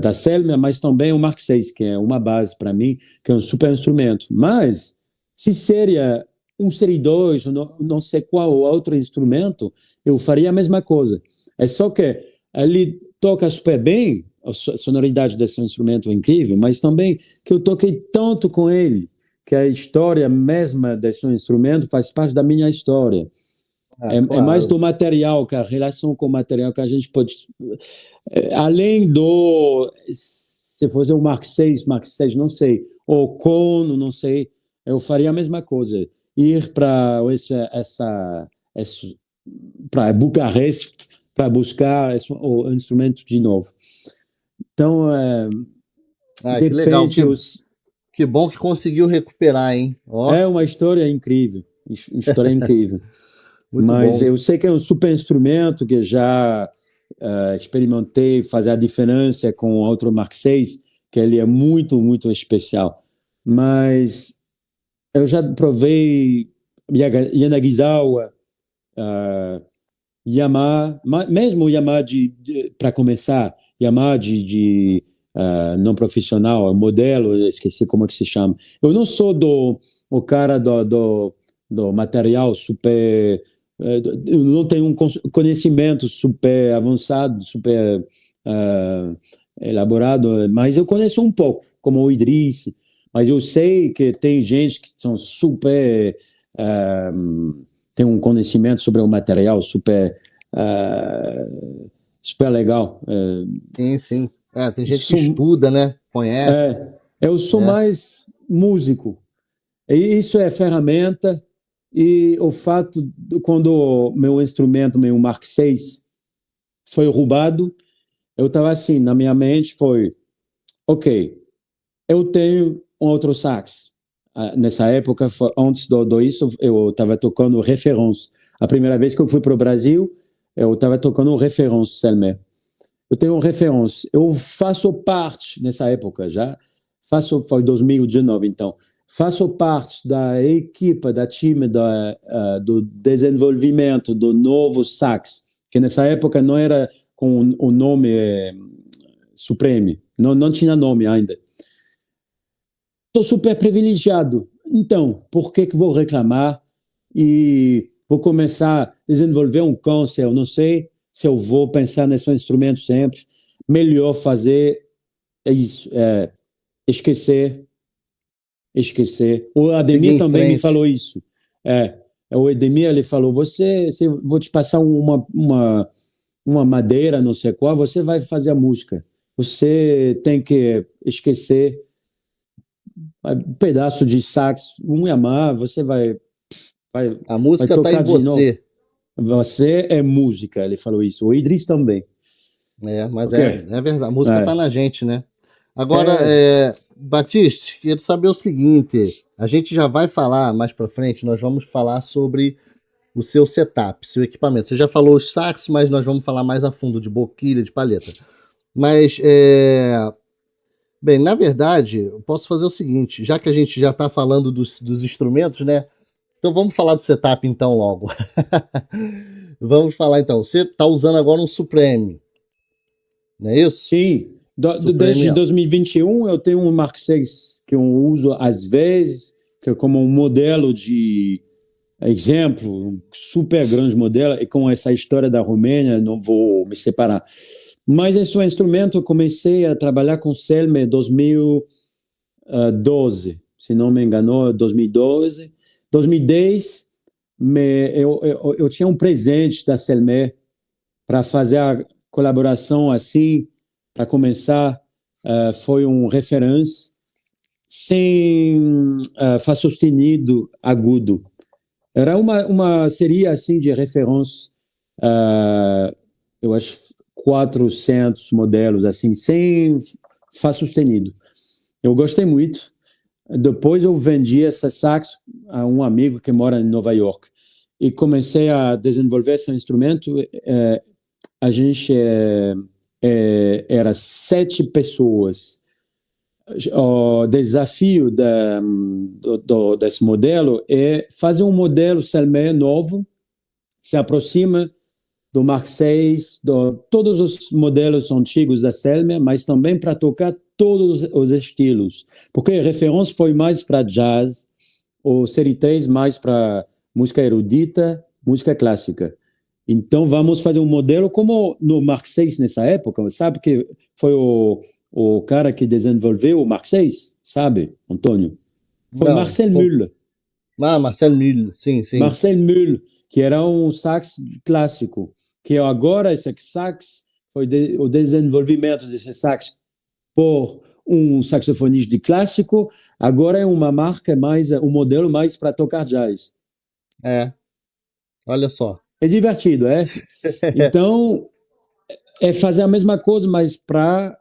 da Selmer, mas também o Mark VI, que é uma base para mim, que é um super instrumento. Mas, se seria um Série 2, não sei qual outro instrumento, eu faria a mesma coisa. É só que ele toca super bem, a sonoridade desse instrumento é incrível, mas também que eu toquei tanto com ele, que a história mesma desse instrumento faz parte da minha história. Claro. É mais do material, que a relação com o material que a gente pode... Além se fosse o Mark VI, não sei, ou Kono, não sei, eu faria a mesma coisa. Ir para Bucareste para buscar o instrumento de novo. Então, que legal. Que bom que conseguiu recuperar, hein? É uma história incrível. Mas bom. Eu sei que é um super instrumento que já experimentei fazer a diferença com outro Mark VI, que ele é muito, muito especial. Mas eu já provei Yanagisawa, Yamaha, mesmo Yamaha para começar, Yamaha de não profissional, modelo, esqueci como é que se chama. Eu não sou o cara do material super... Eu não tenho um conhecimento super avançado, super elaborado, mas eu conheço um pouco, como o Idris, mas eu sei que tem gente que são super... tem um conhecimento sobre o material super legal. Sim. Tem gente que estuda, né? Conhece. Eu sou mais músico. E isso é ferramenta. E o fato de quando meu instrumento, meu Mark VI, foi roubado, eu estava assim, na minha mente foi, ok, eu tenho um outro sax. Nessa época, antes disso, eu estava tocando Référence. A primeira vez que eu fui para o Brasil, eu estava tocando Référence Selmer. Eu tenho um Référence. Eu faço parte, nessa época já, foi 2019, então, faço parte da equipe, da time do desenvolvimento do novo sax, que nessa época não era com o nome Supreme, não tinha nome ainda. Estou super privilegiado. Então, por que vou reclamar? E vou começar a desenvolver um concert, não sei se eu vou pensar nesse instrumento sempre. Melhor fazer isso, esquecer. O Seguir Ademir em também me frente. falou isso. O Ademir, ele falou, vou te passar uma madeira, não sei qual, você vai fazer a música. Você tem que esquecer um pedaço de sax, um Yamaha, você vai A música está em tocar de novo. você. Você é música, ele falou isso. O Idris também. Mas Ok. é verdade. A música está na gente, né? Agora, Batiste, queria saber o seguinte: a gente já vai falar mais para frente, nós vamos falar sobre o seu setup, seu equipamento. Você já falou os sax, mas nós vamos falar mais a fundo de boquilha, de palheta. Mas, bem, na verdade, eu posso fazer o seguinte, já que a gente já está falando dos instrumentos, né? Então vamos falar do setup então logo. Vamos falar então. Você está usando agora um Supreme, não é isso? Sim. Desde 2021 eu tenho um Mark VI que eu uso às vezes, que é como um modelo de exemplo, um super grande modelo, e com essa história da Romênia não vou me separar. Mas esse instrumento eu comecei a trabalhar com Selmer em 2012, se não me engano, 2012. 2010, eu tinha um presente da Selmer para fazer a colaboração assim, para começar, foi um reference sem Fá sustenido agudo. Era uma série assim de referência, eu acho 400 modelos assim, sem Fá sustenido. Eu gostei muito. Depois eu vendi essa sax a um amigo que mora em Nova York e comecei a desenvolver esse instrumento. A gente era 7 pessoas. O desafio desse modelo é fazer um modelo Selmer novo, se aproxima do Mark VI, de todos os modelos antigos da Selmer, mas também para tocar todos os estilos, porque a referência foi mais para jazz, o Série 3 mais para música erudita, música clássica. Então vamos fazer um modelo como no Mark VI nessa época, sabe que foi o cara que desenvolveu o Mark VI, sabe, Antônio? Foi Marcel Müller. Marcel Müller, sim. Marcel Müller, que era um sax clássico, que agora esse sax foi o desenvolvimento desse sax por um saxofonista de clássico, agora é uma marca mais, um modelo mais para tocar jazz. Olha só. É divertido, é? Então, é fazer a mesma coisa, mas para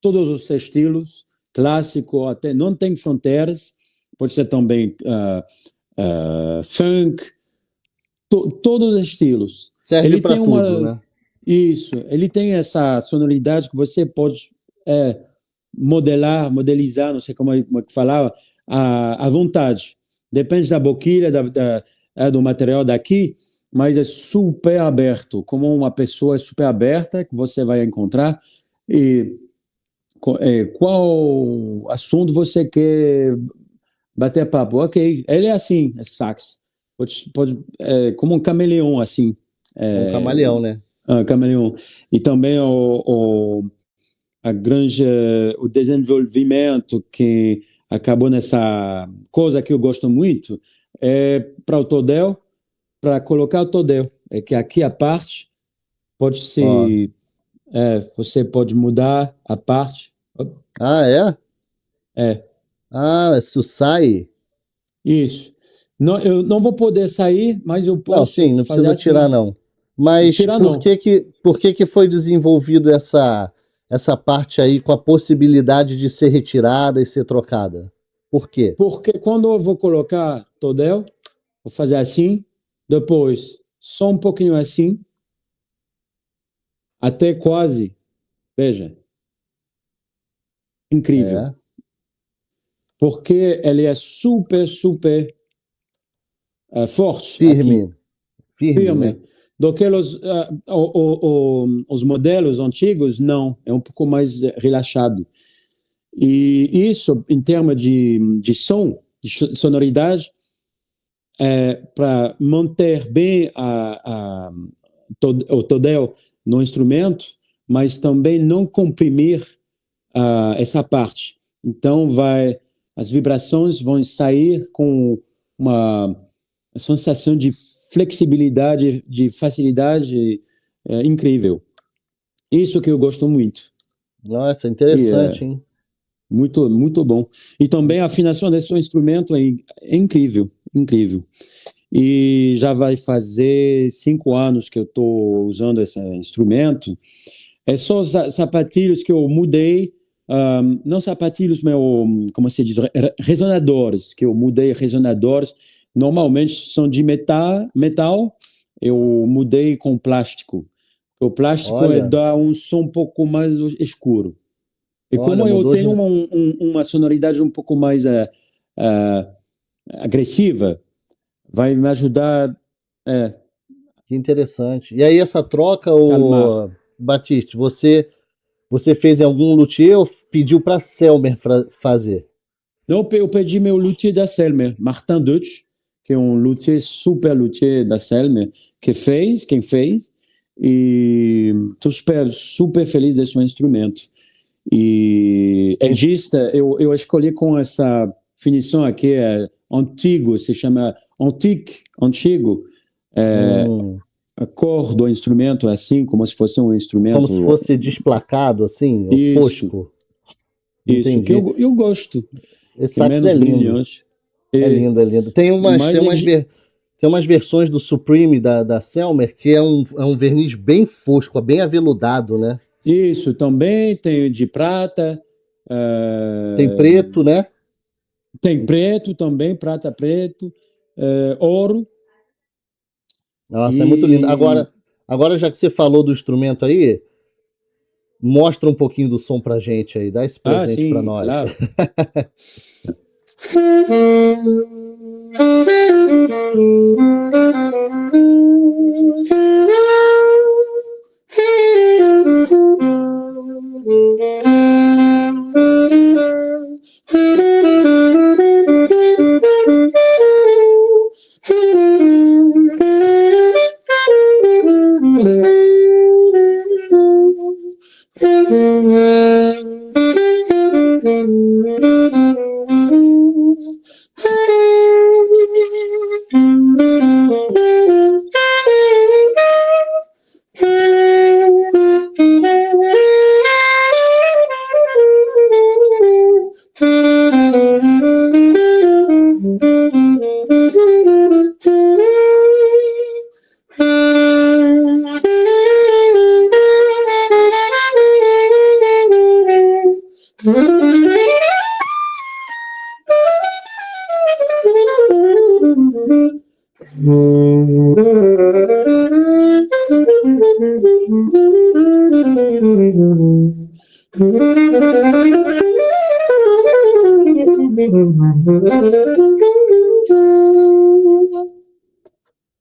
todos os estilos, clássico, até não tem fronteiras, pode ser também funk, todos os estilos. Serve para tudo, né? Isso, ele tem essa sonoridade que você pode modelizar, não sei como falar, à vontade. Depende da boquilha, do material daqui, mas é super aberto, como uma pessoa super aberta que você vai encontrar. E qual assunto você quer bater papo? Ok, ele é assim, é sax. Como um camaleão, assim. Um camaleão, né? Camaleão. E também o desenvolvimento que acabou nessa coisa que eu gosto muito é para o todel, para colocar o todel. É que aqui a parte pode ser... você pode mudar a parte. É? Isso sai? Isso. Não, eu não vou poder sair, mas eu posso sim, não fazer precisa tirar, assim. não. Mas tirar, por que foi desenvolvido essa parte aí com a possibilidade de ser retirada e ser trocada? Por quê? Porque quando eu vou colocar todel, vou fazer assim, depois só um pouquinho assim, até quase, veja, incrível. Porque ele é super, super forte. Firme. Né? Do que os modelos antigos, não, é um pouco mais relaxado. E isso, em termos de som, de sonoridade, para manter bem o todel no instrumento, mas também não comprimir essa parte. Então, as vibrações vão sair com uma sensação de flexibilidade, de facilidade incrível. Isso que eu gosto muito. Nossa, interessante, hein? Muito, muito bom. E também a afinação desse instrumento é incrível, incrível. E já vai fazer 5 anos que eu estou usando esse instrumento. É só sapatilhos que eu mudei, não sapatilhos, mas como se diz, resonadores, que eu mudei resonadores. Normalmente são de metal, eu mudei com plástico. O plástico dá um som um pouco mais escuro. E como eu tenho uma sonoridade um pouco mais agressiva, vai me ajudar. Que interessante. E aí essa troca, Batiste, você fez em algum luthier ou pediu para Selmer fazer? Não, eu pedi meu luthier da Selmer, Martin Deutsch, que é um luthier, super luthier da Selmer, quem fez, e estou super feliz desse instrumento. E Egista, eu escolhi com essa finição aqui, antigo, se chama antigo. A cor do instrumento é assim, como se fosse um instrumento... Como se fosse desplacado, assim, ou fosco. Isso, que eu gosto. Esse sax é lindo. É lindo. Tem umas versões do Supreme da Selmer que é um verniz bem fosco, bem aveludado, né? Isso, também tem de prata. Tem preto, né? Tem preto também, prata, preto, ouro. Nossa, é muito lindo. Agora, já que você falou do instrumento aí, mostra um pouquinho do som pra gente aí, dá esse presente pra nós. Claro.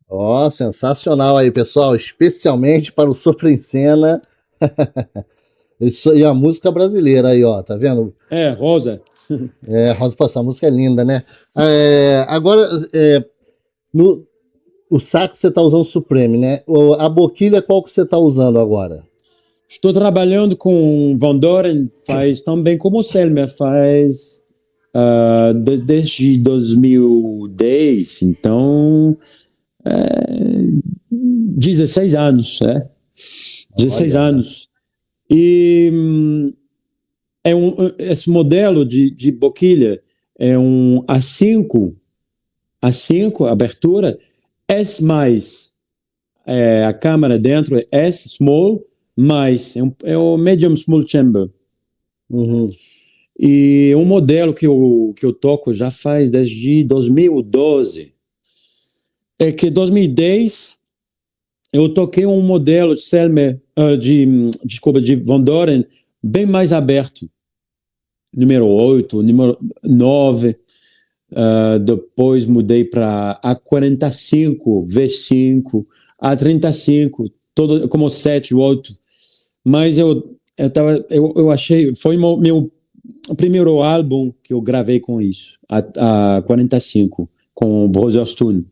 Ó, sensacional aí, pessoal, especialmente para o Sopro em Cena. E a música brasileira aí, ó, tá vendo? Rosa. Rosa, essa música é linda, né? Agora, o sax você tá usando Supreme, né? A boquilha, qual que você tá usando agora? Estou trabalhando com Van Doren, faz também como o Selmer, faz desde 2010, então 16 anos, 16 anos. E esse modelo de boquilha é um A5, abertura, S+, a câmara dentro é S, small, mais, é o medium small chamber. Uhum. E um modelo que eu toco já faz desde 2012. É que em 2010 eu toquei um modelo de Selmer, de Van Doren, bem mais aberto. Número 8, número 9. Depois mudei para A45, V5, A35, todo, como 7, 8. Mas eu achei, foi meu primeiro álbum que eu gravei com isso, a 45. com o Brother Stone.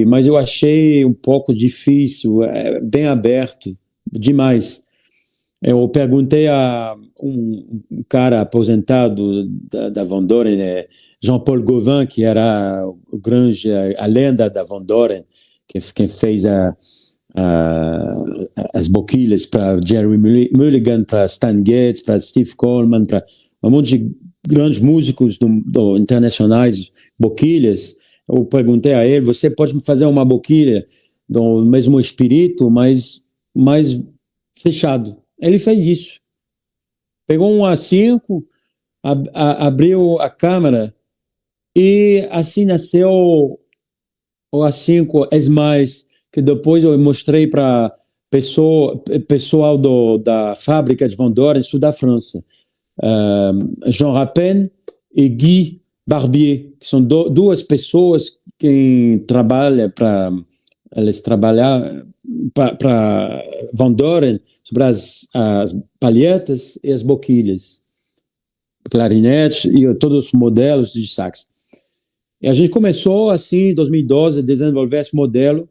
Mas eu achei um pouco difícil, bem aberto, demais. Eu perguntei a um cara aposentado da Van Doren, Jean-Paul Gauvin, que era o grande, a lenda da Van Doren, quem fez as boquilhas para Jerry Mulligan, para Stan Getz, para Steve Coleman, para um monte de grandes músicos internacionais, boquilhas. Eu perguntei a ele, você pode me fazer uma boquilha do mesmo espírito, mas mais fechado? Ele fez isso. Pegou um A5, abriu a câmera e assim nasceu o A5 S+, que depois eu mostrei para pessoal da fábrica de Van Doren, sul da França. Jean Rapin e Guy Barbier, que são duas pessoas que trabalham eles trabalham para Van Doren sobre as palhetas e as boquilhas, clarinete e todos os modelos de sax. E a gente começou assim, em 2012, a desenvolver esse modelo,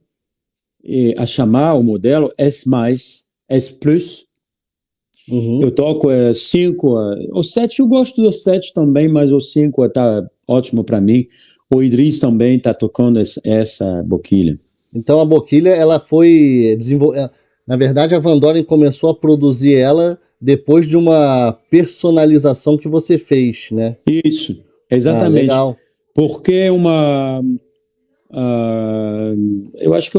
a chamar o modelo S+, S+. Uhum. Eu toco 5, o 7 eu gosto do 7 também, mas o 5 está ótimo para mim. O Idris também está tocando essa boquilha. Então a boquilha, ela foi desenvolvida. Na verdade, a Van Doren começou a produzir ela depois de uma personalização que você fez, né? Isso, exatamente. Legal. Porque eu acho que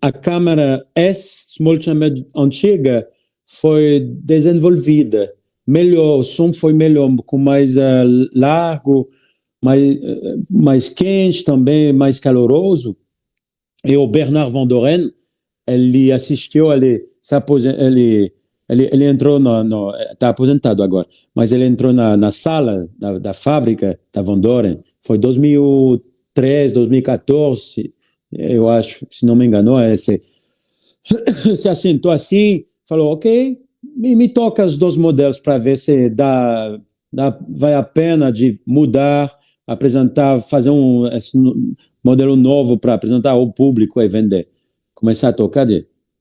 a câmera S Small Chamber antiga foi desenvolvida melhor, o som foi melhor, com mais largo, mais quente também, mais caloroso. E o Bernard Van Doren, ele assistiu, ele entrou está aposentado agora, mas ele entrou na sala da fábrica da Van Doren, foi 2013, 2014, eu acho, se não me engano, se assentou assim, falou, ok, me toca os dois modelos para ver se vai a pena de mudar, apresentar, fazer esse modelo novo para apresentar ao público e vender. Começar a tocar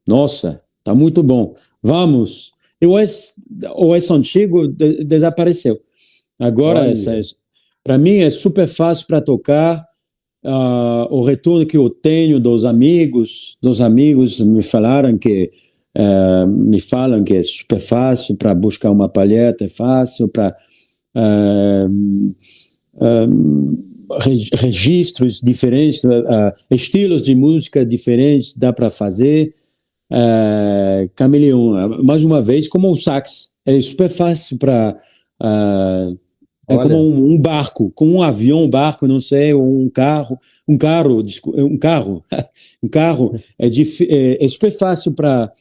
nossa, tá muito bom, vamos. E o S antigo desapareceu. Agora, para mim, é super fácil para tocar. O retorno que eu tenho dos amigos me falam que é super fácil para buscar uma palheta, é fácil para registros diferentes, estilos de música diferentes dá para fazer. Camaleão, mais uma vez, como o sax, é super fácil para como um barco, como um avião, um barco, não sei, ou um carro é super fácil para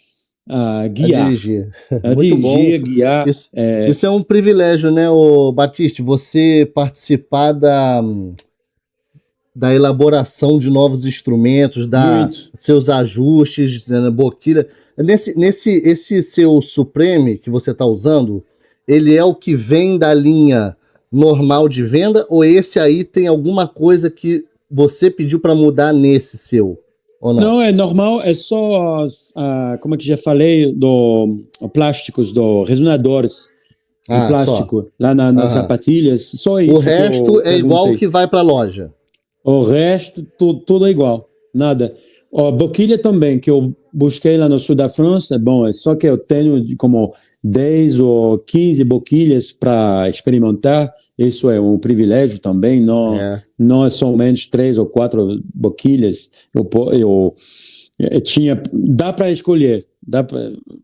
guiar. Dirigir. Muito Muito dirigir, bom. guiar. Isso é um privilégio, né, Batiste? Você participar da elaboração de novos instrumentos, seus ajustes na boquilha. Esse seu Supreme que você está usando, ele é o que vem da linha normal de venda, ou esse aí tem alguma coisa que você pediu para mudar nesse seu? Ou não? Não, é normal, é só, como é que já falei, plásticos, resonadores de plástico, só lá nas sapatilhas, só isso. O resto é igual o que vai para a loja? O resto, tudo é igual, nada. A boquilha também, que eu busquei lá no sul da França, bom, só que eu tenho como 10 ou 15 boquilhas para experimentar, isso é um privilégio também, não é somente 3 ou 4 boquilhas, eu dá para escolher,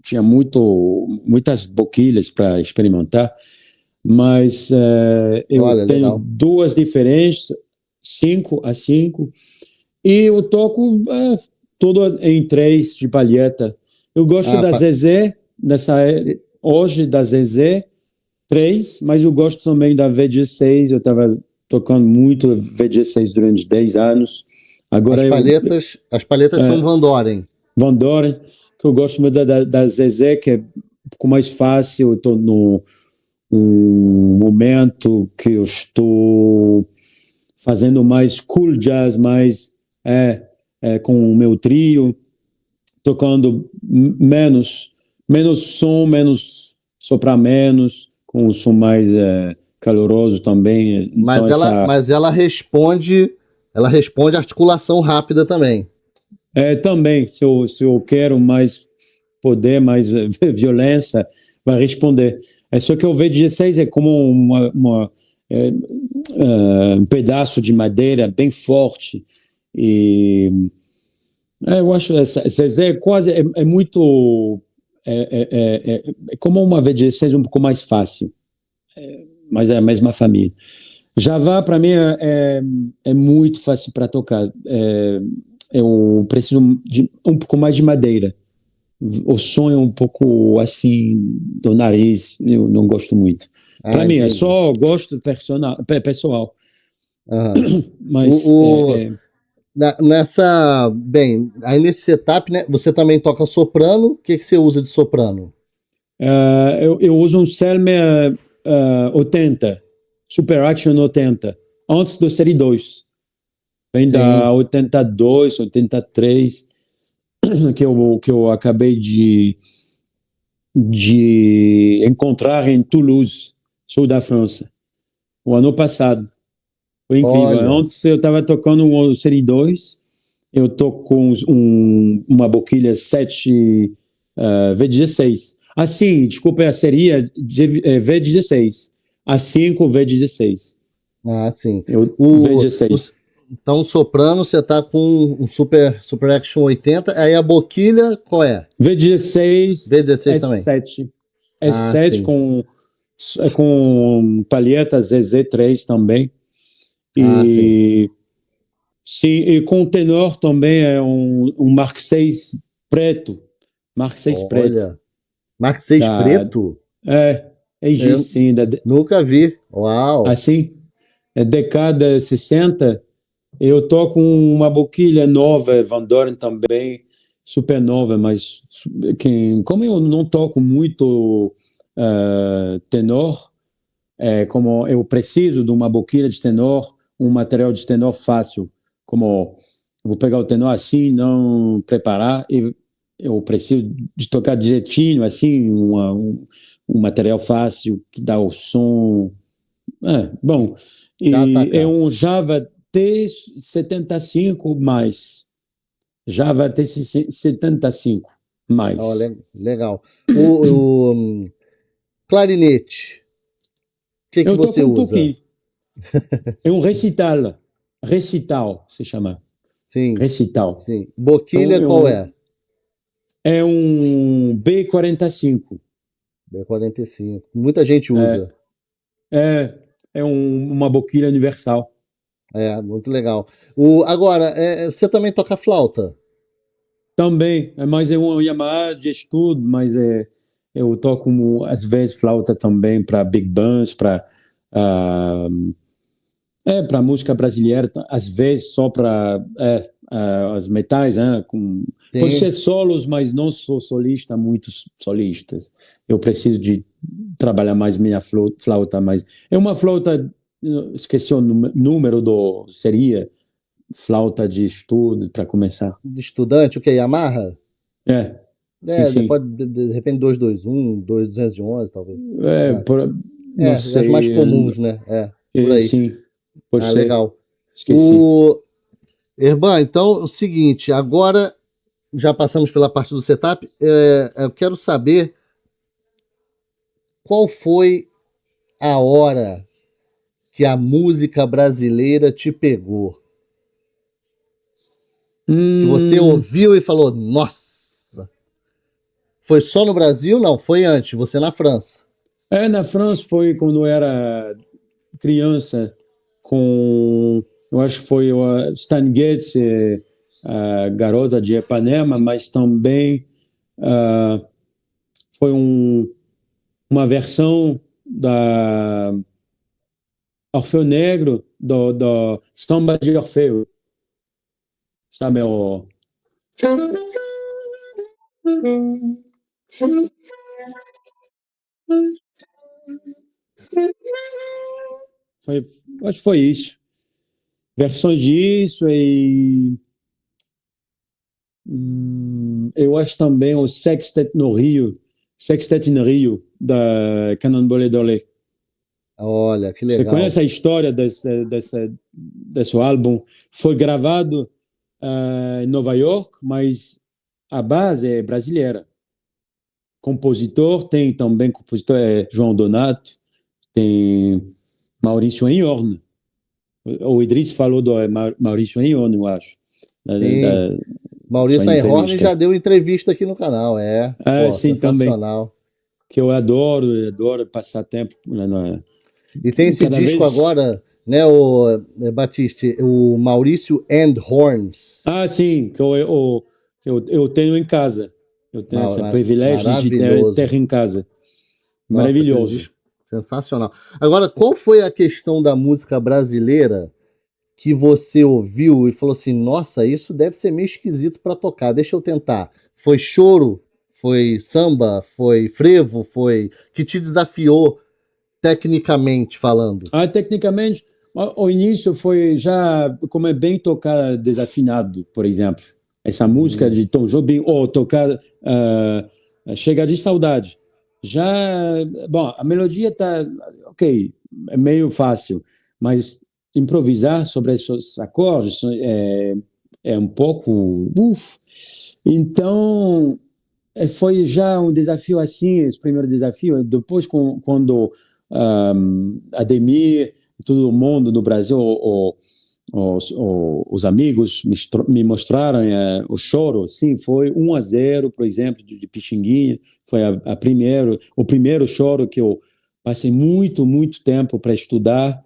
tinha muitas boquilhas para experimentar, mas eu tenho legal. Duas diferentes, 5 a 5, e eu toco tudo em 3 de palheta. Eu gosto da Zezé, hoje da Zezé 3, mas eu gosto também da VG6, eu estava tocando muito VG6 durante 10 anos. Agora as palhetas são Van Doren. Van Doren, que eu gosto muito da Zezé, que é um pouco mais fácil, eu estou num momento que eu estou fazendo mais cool jazz, mais com o meu trio, tocando menos som, menos soprar menos, com um som mais caloroso também. Então Mas ela responde articulação rápida também. Também, se eu quero mais poder, mais violência, vai responder. É só que o V16 é como um pedaço de madeira bem forte e eu acho Zezé quase é muito é como uma V16 um pouco mais fácil, mas é a mesma família. Java para mim é muito fácil para tocar. Eu preciso de um pouco mais de madeira. O som é um pouco assim do nariz, eu não gosto muito. Para mim, é entendi. só gosto pessoal. Uhum. Mas aí nesse setup, né, você também toca soprano. O que você usa de soprano? eu uso um Selmer 80, Super Action 80, antes do Série 2. Vem da 82, 83, que eu acabei de encontrar em Toulouse, sul da França, o ano passado. Foi incrível. Olha. Antes eu estava tocando o Série 2, eu tô com uma boquilha 7 V16. Assim, desculpa, a série V16. A 5 V16. Ah, sim. V16. Então, soprano, você tá com um Super Action 80. Aí a boquilha, qual é? V16 V16 é também. 7. Ah, 7 sim. com palheta ZZ3 também. Sim. Sim, e com tenor também é um Mark VI preto. Mark VI preto. Olha. Mark VI preto? Existe sim. Nunca vi. Uau. Assim, década 60, eu toco uma boquilha nova, Van Doren também, super nova, mas como eu não toco muito tenor, como eu preciso de uma boquilha de tenor, um material de tenor fácil, como vou pegar o tenor assim, não preparar, e eu preciso de tocar direitinho, assim, um material fácil, que dá o som. Bom, e é um Java T75 mais. Java T75 mais. Oh, legal. O clarinete. O que eu você toco um usa? pouquinho. É um recital. Recital, se chama. Sim. Recital. Sim. Boquilha, qual é? É um B45. B45. Muita gente usa. É uma boquilha universal. Muito legal. Agora, você também toca flauta? Também, mas é uma Yamaha de estudo, mas eu toco às vezes flauta também para big bands, para para música brasileira, às vezes só para as metais, né? Pode ser solos, mas não sou solista, muitos solistas. Eu preciso de trabalhar mais minha flauta, mas é uma flauta, esqueci o número seria flauta de estudo para começar. De estudante, o que? Yamaha? Sim. Pode, de repente 221, 2211, talvez. Não sei. As mais comuns, né? Por aí. Sim, pode ser. Legal. Esqueci. Erban, então é o seguinte, agora já passamos pela parte do setup, eu quero saber qual foi a hora que a música brasileira te pegou. Que você ouviu e falou, nossa. Foi só no Brasil? Não, foi antes, você na França. Na França foi quando eu era criança, eu acho que foi o Stan Getz, a Garota de Ipanema, mas também foi uma versão da Orfeu Negro, do Samba de Orfeu. Sabe, acho que foi isso. Versões disso eu acho também o Sextet no Rio, Sextet no Rio, da Cannonball Adderley. Olha, que Você legal. conhece a história desse álbum? Foi gravado em Nova York, mas a base é brasileira. Compositor, tem também compositor João Donato, tem Maurício Enhorn. O Idris falou do Maurício Enhorn, eu acho, Sim. da sua Maurício Einhorn entrevista. já deu entrevista aqui no canal, é. Pô, Sim, também. sensacional. Que eu adoro passar tempo. E tem esse Cada disco vez. agora, né, o Batiste, o Maurício and Horns. Sim, que eu tenho em casa. Eu tenho esse privilégio de ter Maravilhoso. em casa. Nossa, aquele Maravilhoso. disco sensacional. Agora, qual foi a questão da música brasileira que você ouviu e falou assim: nossa, isso deve ser meio esquisito para tocar, deixa eu tentar? Foi choro? Foi samba? Foi frevo? Foi que te desafiou tecnicamente falando? Tecnicamente, o início foi já como é bem tocar desafinado, por exemplo. Essa música de Tom Jobim, ou tocar Chega de Saudade. Já, bom, a melodia tá ok, é meio fácil, mas improvisar sobre esses acordes é um pouco, Então, foi já um desafio assim, esse primeiro desafio. Depois, quando Ademir, todo mundo no Brasil, os amigos me mostraram o choro, sim, foi 1-0, por exemplo, de Pixinguinha, foi o primeiro choro que eu passei muito tempo para estudar.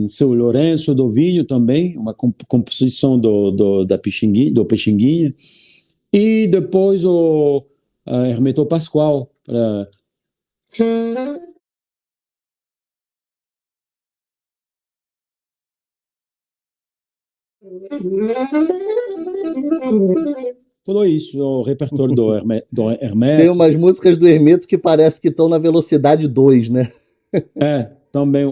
Seu Lourenço do Vinho também, uma composição do Pixinguinha, e depois o Hermeto Pascoal, tudo isso, o repertório do Tem Hermeto. umas músicas do Hermeto que parece que estão na velocidade 2, né? Também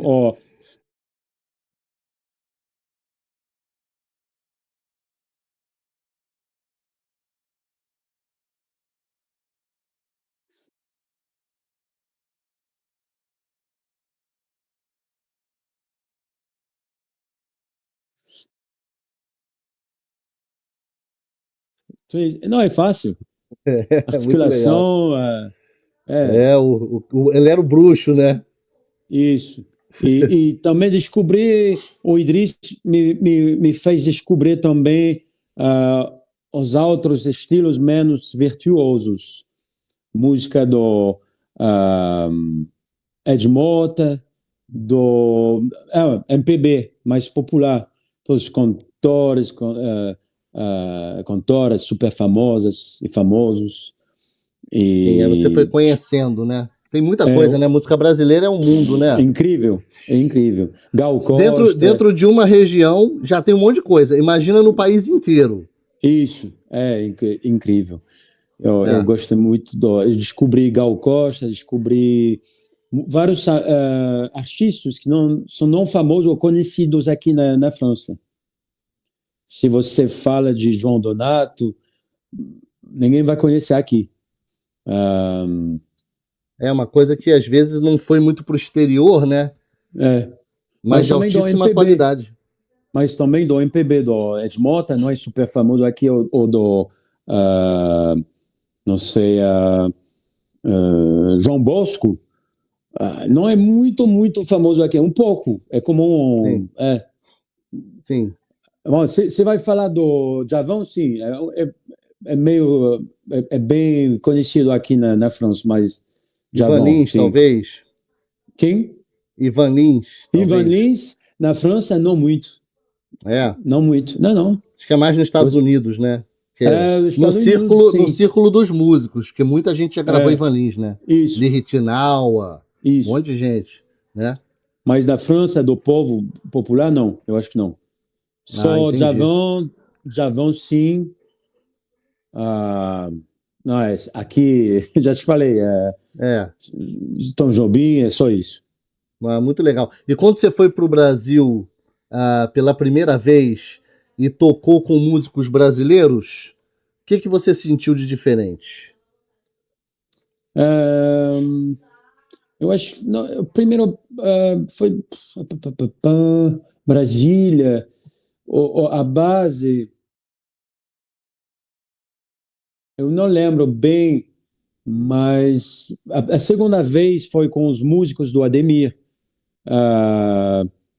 não é fácil. É muito legal. Articulação, é, Ele era o bruxo, né? isso. E também descobri, o Idris me fez descobrir também os outros estilos menos virtuosos. Música do Ed Mota, do MPB, mais popular. Todos os cantoras super famosas e famosos. E aí você foi conhecendo, né? Tem muita coisa, né? Música brasileira é um mundo, né? É incrível. Gal Costa. Dentro de uma região já tem um monte de coisa. Imagina no país inteiro. Isso, incrível. Eu gosto muito eu descobri Gal Costa, descobri vários artistas que não são famosos ou conhecidos aqui na França. Se você fala de João Donato, ninguém vai conhecer aqui. É uma coisa que às vezes não foi muito para o exterior, né? Mas de altíssima qualidade. Mas também do MPB, do Ed Mota, não é super famoso aqui, ou do, não sei, João Bosco, não é muito famoso aqui, um pouco, é como Sim. Sim. Bom, você vai falar do Djavan, sim, é bem conhecido aqui na França, mas Ivan Lins, talvez? Quem? Ivan Lins, talvez. Ivan Lins, na França, não muito. Não muito, não. Acho que é mais nos Estados Unidos, né? No círculo dos músicos, porque muita gente já gravou Ivan Lins, né? Isso. Lirritinaua, um monte de gente, né? Mas da França, do povo popular, não. Eu acho que não. Só Djavan, sim. Não, aqui, já te falei, Tom Jobim, é só isso. Muito legal. E quando você foi para o Brasil, pela primeira vez e tocou com músicos brasileiros, o que você sentiu de diferente? Eu acho, não, o primeiro foi Brasília, a base, eu não lembro bem, mas a segunda vez foi com os músicos do Ademir,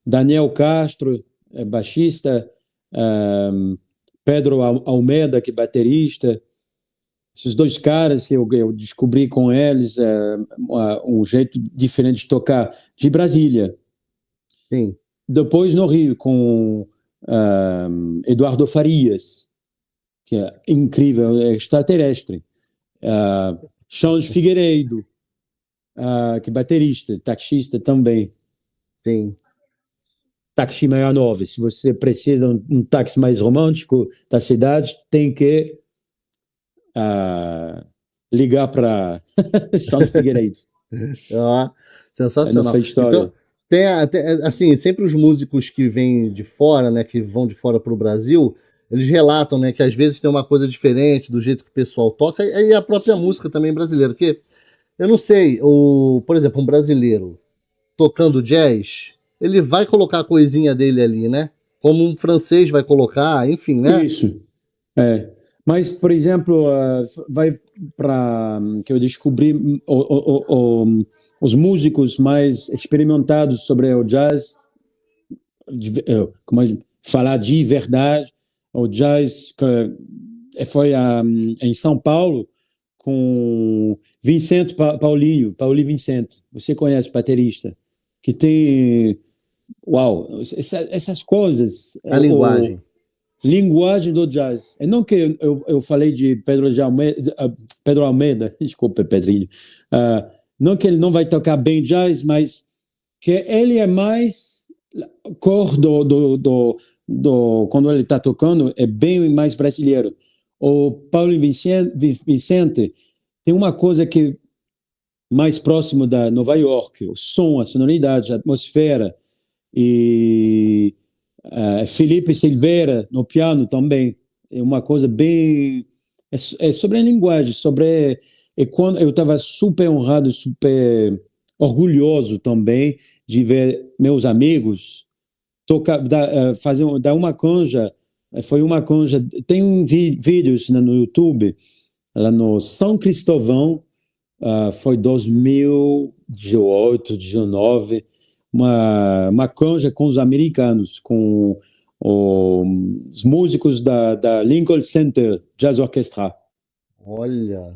Daniel Castro, baixista, Pedro Almeida, que é baterista. Esses dois caras que eu descobri com eles um jeito diferente de tocar, de Brasília. Sim. Depois no Rio, com Eduardo Farias, que é incrível, é extraterrestre. Charles Figueiredo, que é baterista, taxista também. Sim. Táxi 69. Se você precisa de um táxi mais romântico da cidade, tem que ligar para Charles Figueiredo. Sensacional. Nossa história. Então, tem assim, sempre os músicos que vêm de fora, né, que vão de fora para o Brasil, eles relatam, né, que às vezes tem uma coisa diferente do jeito que o pessoal toca, e a própria música também brasileira, que eu não sei, por exemplo, um brasileiro tocando jazz, ele vai colocar a coisinha dele ali, né? Como um francês vai colocar, enfim, né? Isso. Mas, por exemplo, vai para que eu descobri os músicos mais experimentados sobre o jazz, falar de verdade, o jazz foi em São Paulo com Vicente Paulinho Vicente. Você conhece, baterista, que tem, uau, essas coisas. A linguagem. Linguagem do jazz. É não que eu falei de Pedro Almeida, desculpa, Pedrinho, não que ele não vai tocar bem jazz, mas que ele é mais cor quando ele está tocando, é bem mais brasileiro. O Paulo Vicente tem uma coisa que mais próximo da Nova York, o som, a sonoridade, a atmosfera, e Felipe Silveira no piano também. É uma coisa bem... É sobre a linguagem, sobre... E quando eu estava super honrado, super orgulhoso também de ver meus amigos tocar, dar uma canja. Foi uma canja... Tem vídeos no YouTube, lá no São Cristóvão, foi 2018, 2019, uma canja com os americanos, com os músicos da Lincoln Center Jazz Orchestra. Olha!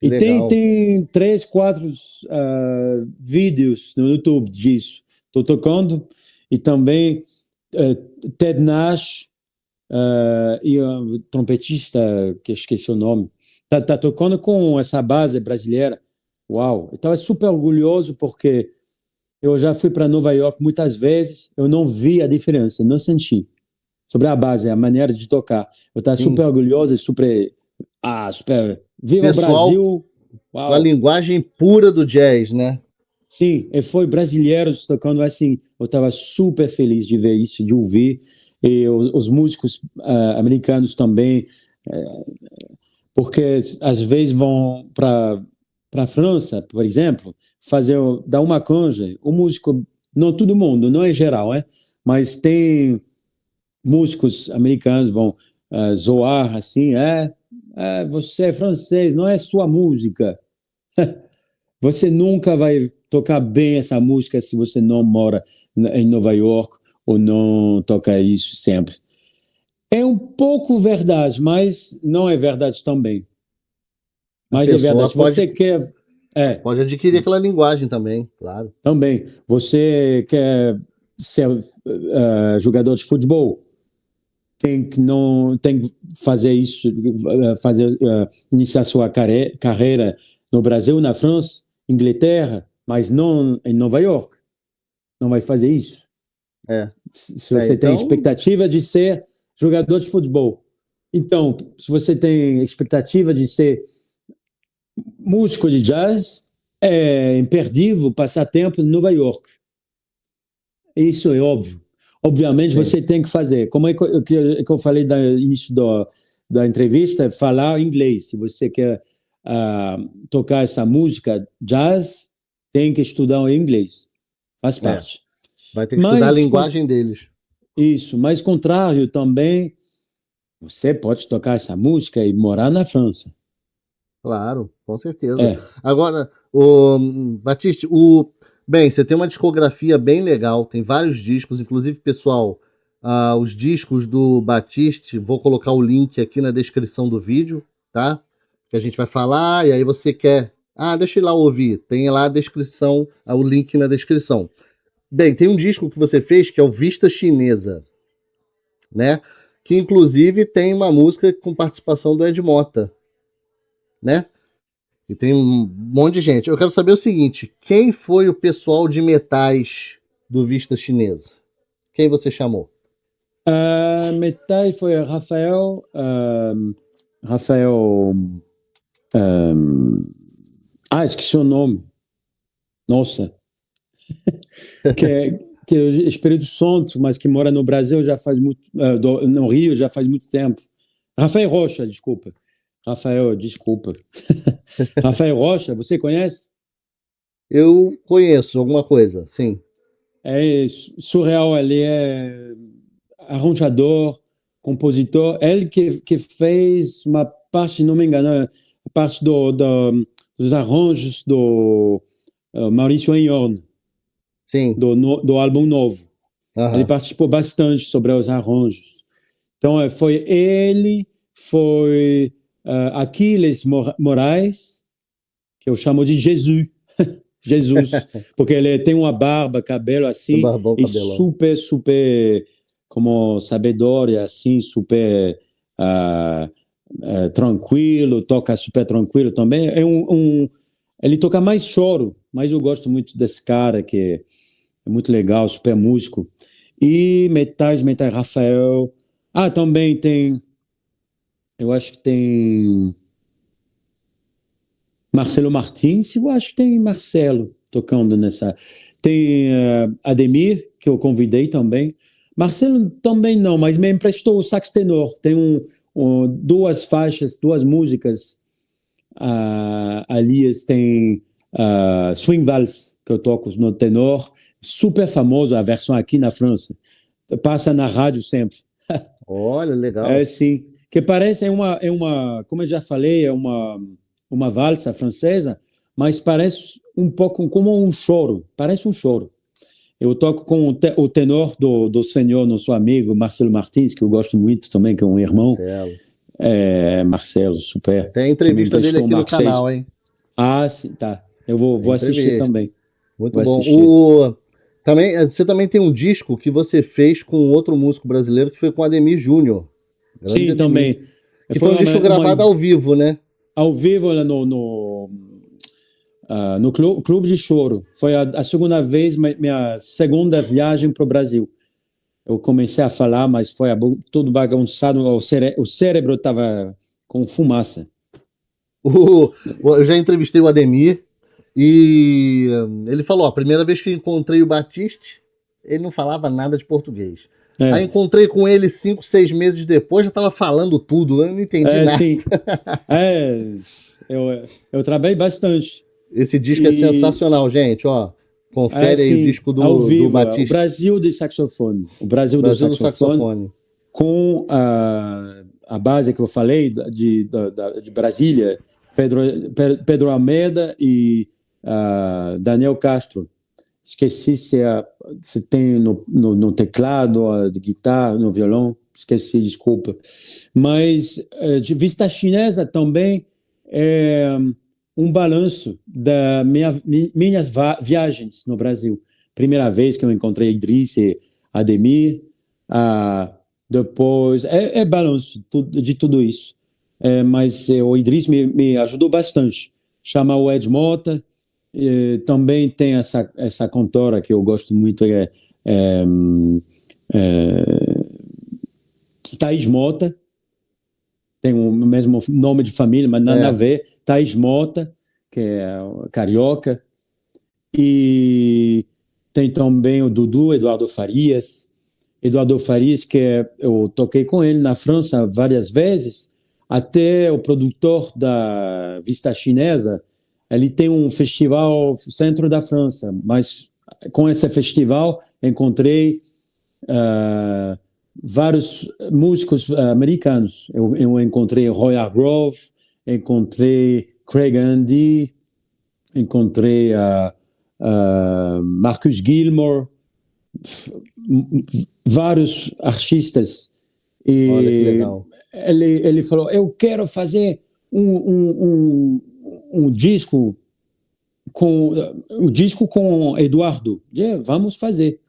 E tem 3, 4 vídeos no YouTube disso. Estou tocando, e também Ted Nash e o trompetista, que eu esqueci o nome, tá tocando com essa base brasileira. Uau! Eu estava super orgulhoso porque eu já fui para Nova York muitas vezes, eu não vi a diferença, não senti. Sobre a base, a maneira de tocar. Eu estava super orgulhoso, super... Viva o Brasil! Uau. Com a linguagem pura do jazz, né? Sim, e foi brasileiros tocando assim. Eu estava super feliz de ver isso, de ouvir. E os músicos americanos também, porque às vezes vão para a França, por exemplo, dar uma canja. O músico, não todo mundo, não é geral, mas tem músicos americanos vão zoar assim, você é francês, não é sua música. Você nunca vai tocar bem essa música se você não mora em Nova York ou não toca isso sempre. É um pouco verdade, mas não é verdade também. Mas é verdade. Você quer... Pode adquirir aquela linguagem também, claro. Também. Você quer ser jogador de futebol? Tem que fazer isso, iniciar sua carreira no Brasil, na França, Inglaterra, mas não em Nova York. Não vai fazer isso. Se você tem expectativa de ser jogador de futebol. Então, se você tem expectativa de ser músico de jazz, é imperdível passar tempo em Nova York. Isso é óbvio. Obviamente, Sim. você tem que fazer. Como é que eu falei no início da entrevista, falar inglês. Se você quer tocar essa música jazz, tem que estudar o inglês. Faz parte. Vai ter que estudar a Mas, linguagem deles. isso, mas contrário também, você pode tocar essa música e morar na França. Claro, com certeza. É. Agora, Batiste, bem, você tem uma discografia bem legal, tem vários discos, inclusive, pessoal, os discos do Batiste, vou colocar o link aqui na descrição do vídeo, tá? Que a gente vai falar, e aí você quer... deixa eu ir lá ouvir, tem lá a descrição, o link na descrição. Bem, tem um disco que você fez que é o Vista Chinesa, né? Que inclusive tem uma música com participação do Ed Mota, né? E tem um monte de gente. Eu quero saber o seguinte: quem foi o pessoal de metais do Vista Chinesa? Quem você chamou? Metal foi Rafael. Esqueci o nome. Nossa. que é Espírito Santo, mas que mora no Brasil já faz muito, no Rio já faz muito tempo. Rafael Rocha, desculpa. Rafael Rocha, você conhece? Eu conheço alguma coisa, sim. É surreal, ele é arranjador, compositor, ele que fez uma parte, não me engano, a parte dos arranjos do Maurício Enhorn. Sim. Do álbum novo. Uhum. Ele participou bastante sobre os arranjos. Então, foi ele, foi Aquiles Moraes, que eu chamo de Jesus. Jesus, porque ele tem uma barba, cabelo assim, barbão, e super, como sabedor, assim, super tranquilo, toca super tranquilo também. Ele toca mais choro, mas eu gosto muito desse cara que é muito legal, super músico. E metais, Rafael. Também tem, eu acho que tem Marcelo Martins, eu acho que tem Marcelo tocando nessa. Tem Ademir, que eu convidei também. Marcelo também não, mas me emprestou o sax tenor. Tem duas faixas, duas músicas. Ali tem Swing Vals, que eu toco no tenor. Super famoso a versão aqui na França. Passa na rádio sempre. Olha, legal. Sim. Que parece, como eu já falei, é uma valsa francesa, mas parece um pouco como um choro. Parece um choro. Eu toco com o tenor do senhor, nosso amigo Marcelo Martins, que eu gosto muito também, que é um irmão. Marcelo, super. Tem a entrevista dele aqui no canal, hein? Sim, tá. Eu vou assistir também. Muito bom. Você também tem um disco que você fez com outro músico brasileiro, que foi com Ademir Júnior. Sim, Ademir. Também. Que foi um disco gravado ao vivo, né? Ao vivo no Clube de Choro. Foi a segunda vez, minha segunda viagem para o Brasil. Eu comecei a falar, mas foi tudo bagunçado, o cérebro estava com fumaça. Eu já entrevistei o Ademir e ele falou, a primeira vez que eu encontrei o Batiste, ele não falava nada de português. Aí encontrei com ele 5, 6 meses depois, já estava falando tudo, eu não entendi nada. Sim. Eu trabalhei bastante. Esse disco é sensacional, gente, ó. Confere aí o disco do Batiste. O Brasil do saxofone. O Brasil do saxofone. Com a base que eu falei de Brasília, Pedro Almeida e Daniel Castro. Esqueci se tem no teclado, de guitarra, no violão. Esqueci, desculpa. Mas de Vista Chinesa também é um balanço das minhas viagens no Brasil. Primeira vez que eu encontrei Idriss e Ademir, depois é balanço de tudo isso. Mas o Idriss me ajudou bastante. Chama o Ed Mota, também tem essa cantora que eu gosto muito, Thaís Mota. Tem o mesmo nome de família, mas nada a ver. Thaís Mota, que é carioca. E tem também o Dudu, Eduardo Farias. Eduardo Farias, eu toquei com ele na França várias vezes, até o produtor da Vista Chinesa, ele tem um festival no centro da França, mas com esse festival encontrei vários músicos americanos. Eu encontrei Roy Hargrove, encontrei Craig Andy, encontrei Marcus Gilmore, vários artistas. E olha que legal. ele falou, eu quero fazer um disco com Eduardo. Vamos fazer.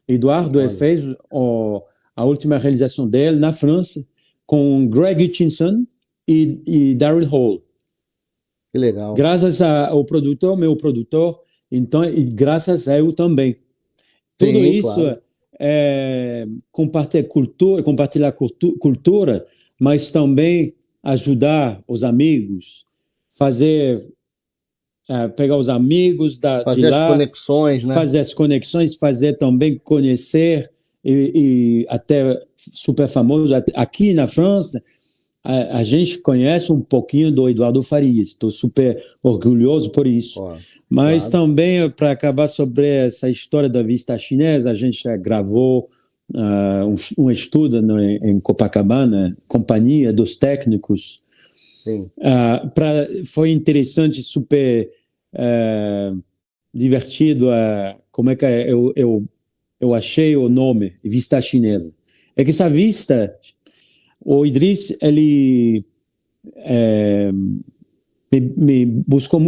Eduardo fez a última realização dele na França com Greg Hutchinson e Daryl Hall. Que legal. Graças ao produtor, meu produtor, então, e graças a eu também. Tudo Sim, isso claro. é compartilhar cultura, mas também ajudar os amigos, pegar os amigos de Fazer lá, as conexões, né? fazer as conexões, fazer também conhecer e até super famoso aqui na França. A gente conhece um pouquinho do Eduardo Farias, estou super orgulhoso por isso. Mas claro. também, para acabar sobre essa história da Vista Chinesa, a gente já gravou um estudo em Copacabana, Companhia dos Técnicos. Sim. Foi interessante, super divertido. Como é que eu achei o nome, Vista Chinesa? É que essa vista... O Idriss, ele me buscou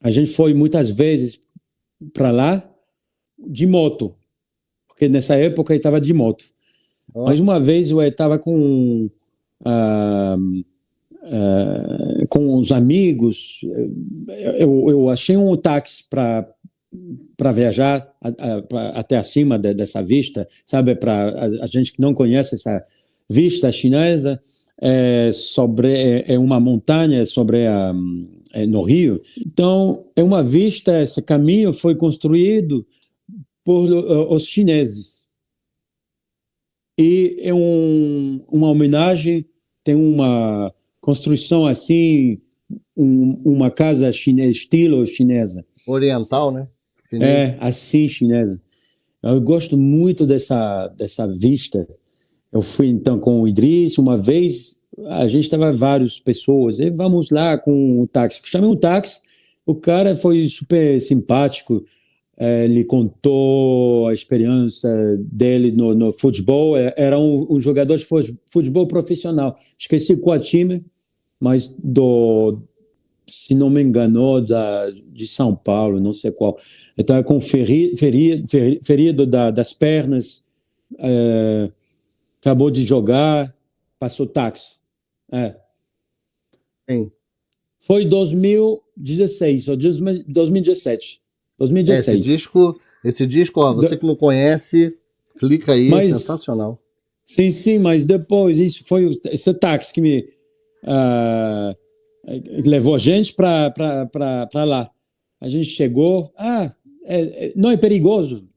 a gente foi muitas vezes para lá de moto, porque nessa época ele estava de moto. Mas uma vez eu estava com os amigos, eu achei um táxi para viajar até acima dessa vista, sabe? Para a gente que não conhece essa vista chinesa, é uma montanha no Rio. Então, é uma vista, esse caminho foi construído por os chineses. E é uma homenagem, tem uma construção assim, uma casa estilo chinesa. Oriental, né? Chinês. Assim, chinesa. Eu gosto muito dessa vista. Eu fui, então, com o Idriss, uma vez, a gente estava várias pessoas, e vamos lá com o táxi. Chamei um táxi, o cara foi super simpático, ele contou a experiência dele no futebol, era um jogador de futebol profissional. Esqueci qual time, mas se não me engano, de São Paulo, não sei qual. Estava com ferido das pernas, acabou de jogar, passou táxi. Sim. Foi 2016 ou 2017. 2016. Esse disco, ó, você que não conhece, clica aí, é sensacional. Sim, mas depois, esse táxi que me... levou a gente para lá. A gente chegou, não é perigoso?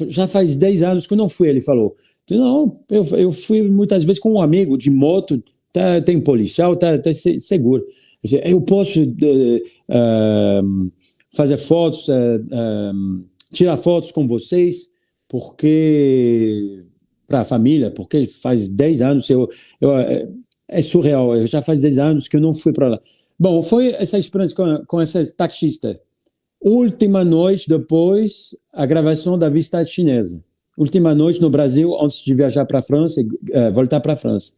Já faz 10 anos que eu não fui, ele falou. Não, eu fui muitas vezes com um amigo de moto, tem policial, tá seguro. Eu posso fazer fotos, tirar fotos com vocês, porque para a família, porque faz 10 anos, é surreal, já faz 10 anos que eu não fui para lá. Bom, foi essa experiência com esse taxista. Última noite depois, a gravação da Vista Chinesa. Última noite no Brasil, antes de viajar para a França e voltar para a França.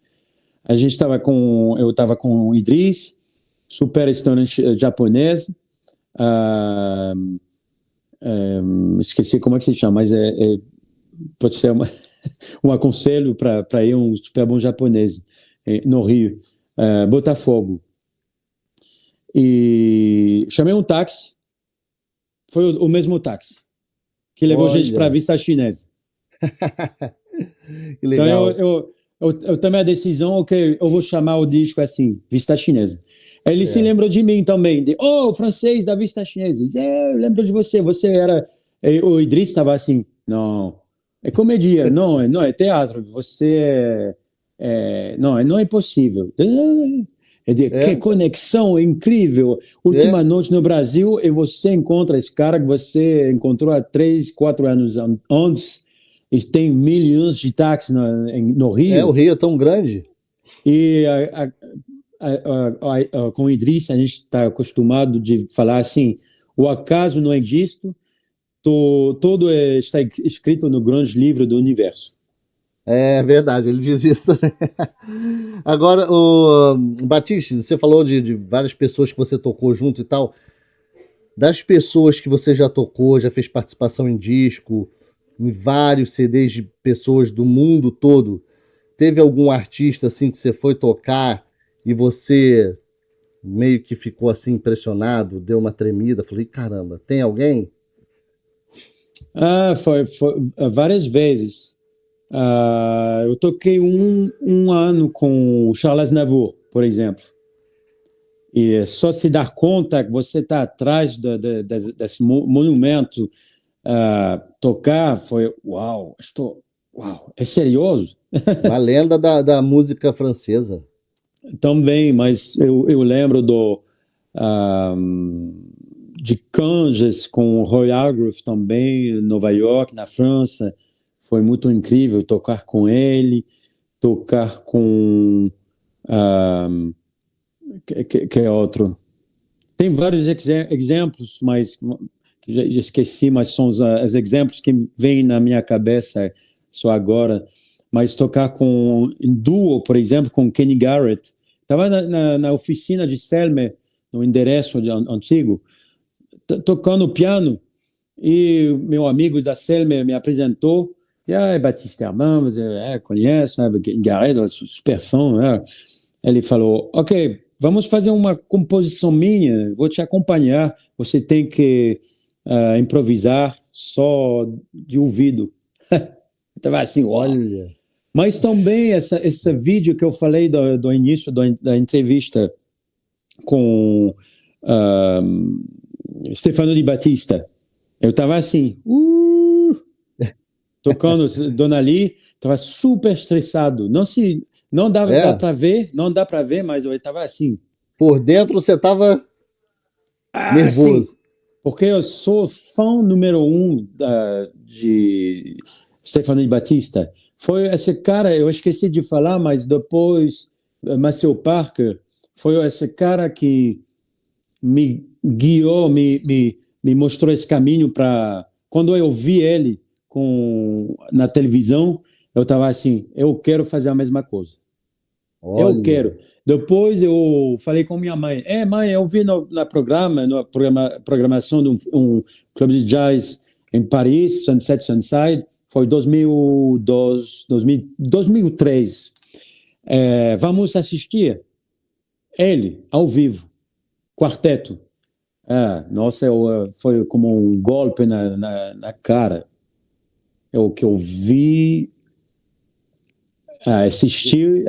Eu estava com o Idriss, super restaurante japonês. Esqueci como é que se chama, mas pode ser um aconselho para ir um super bom japonês no Rio, Botafogo. E chamei um táxi, foi o mesmo táxi que levou a gente para a Vista Chinesa. Que legal. Então eu tomei a decisão, ok, eu vou chamar o disco assim, Vista Chinesa. Ele se lembrou de mim também, o francês da Vista Chinesa. Eu lembro de você era... O Idriss estava assim, não, É comédia, não é teatro. Não é possível. Que É, conexão incrível. é, Última noite no Brasil e você encontra esse cara que você encontrou há 3, 4 anos antes. E tem milhões de táxis no o Rio. Rio é tão grande. E com o Idris, a gente está acostumado de falar assim: o acaso não existe, está escrito no grande livro do universo. É verdade, ele diz isso também. Agora, o Batista, você falou de várias pessoas que você tocou junto e tal. Das pessoas que você já tocou, já fez participação em disco, em vários CDs de pessoas do mundo todo, teve algum artista assim que você foi tocar e você meio que ficou assim impressionado, deu uma tremida, falei, caramba, tem alguém? Foi várias vezes. Eu toquei um ano com o Charles Aznavour, por exemplo. E só se dar conta que você está atrás desse monumento, tocar, foi uau, é serioso? Uma lenda da música francesa. Também, mas eu lembro de Canges com o Roy Hargrove também, em Nova York, na França. Foi muito incrível tocar com ele, tocar com. Que é outro? Tem vários exemplos, mas que já esqueci, mas são os exemplos que vêm na minha cabeça só agora. Mas tocar em duo, por exemplo, com Kenny Garrett. Estava na oficina de Selmer, no endereço antigo, tocando piano, e meu amigo da Selmer me apresentou. Batista Herman, você conhece, né? Garrett, super fã. Né? Ele falou, ok, vamos fazer uma composição minha, vou te acompanhar, você tem que improvisar só de ouvido. Estava assim, uau. Olha, Mas também esse vídeo que eu falei do início da entrevista com Stefano Di Battista, eu estava assim, tocando Dona Lee, estava super estressado. Não dá é, para ver, não dá para ver, mas eu estava assim. por dentro você tava Sim, nervoso. porque eu sou fã número um de Stefano Batista. Foi esse cara, eu esqueci de falar, mas depois, Maceo Parker, foi esse cara que me guiou, me mostrou esse caminho para. Quando eu vi ele na televisão, eu estava assim: eu quero fazer a mesma coisa. Eu Olha, quero. Depois eu falei com minha mãe. Mãe, eu vi na programação de um clube de jazz em Paris, Sunset Sunside, foi 2002, 2003. Vamos assistir ele, ao vivo, quarteto. Nossa, foi como um golpe na cara. O que eu vi, assistir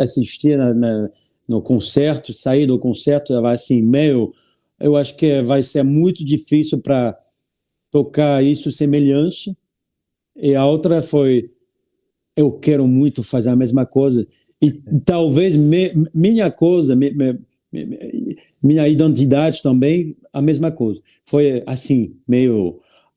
no concerto, sair do concerto, vai assim, eu acho que vai ser muito difícil para tocar isso semelhante. E a outra foi, eu quero muito fazer a mesma coisa. E talvez minha coisa, minha identidade também, a mesma coisa. Foi assim,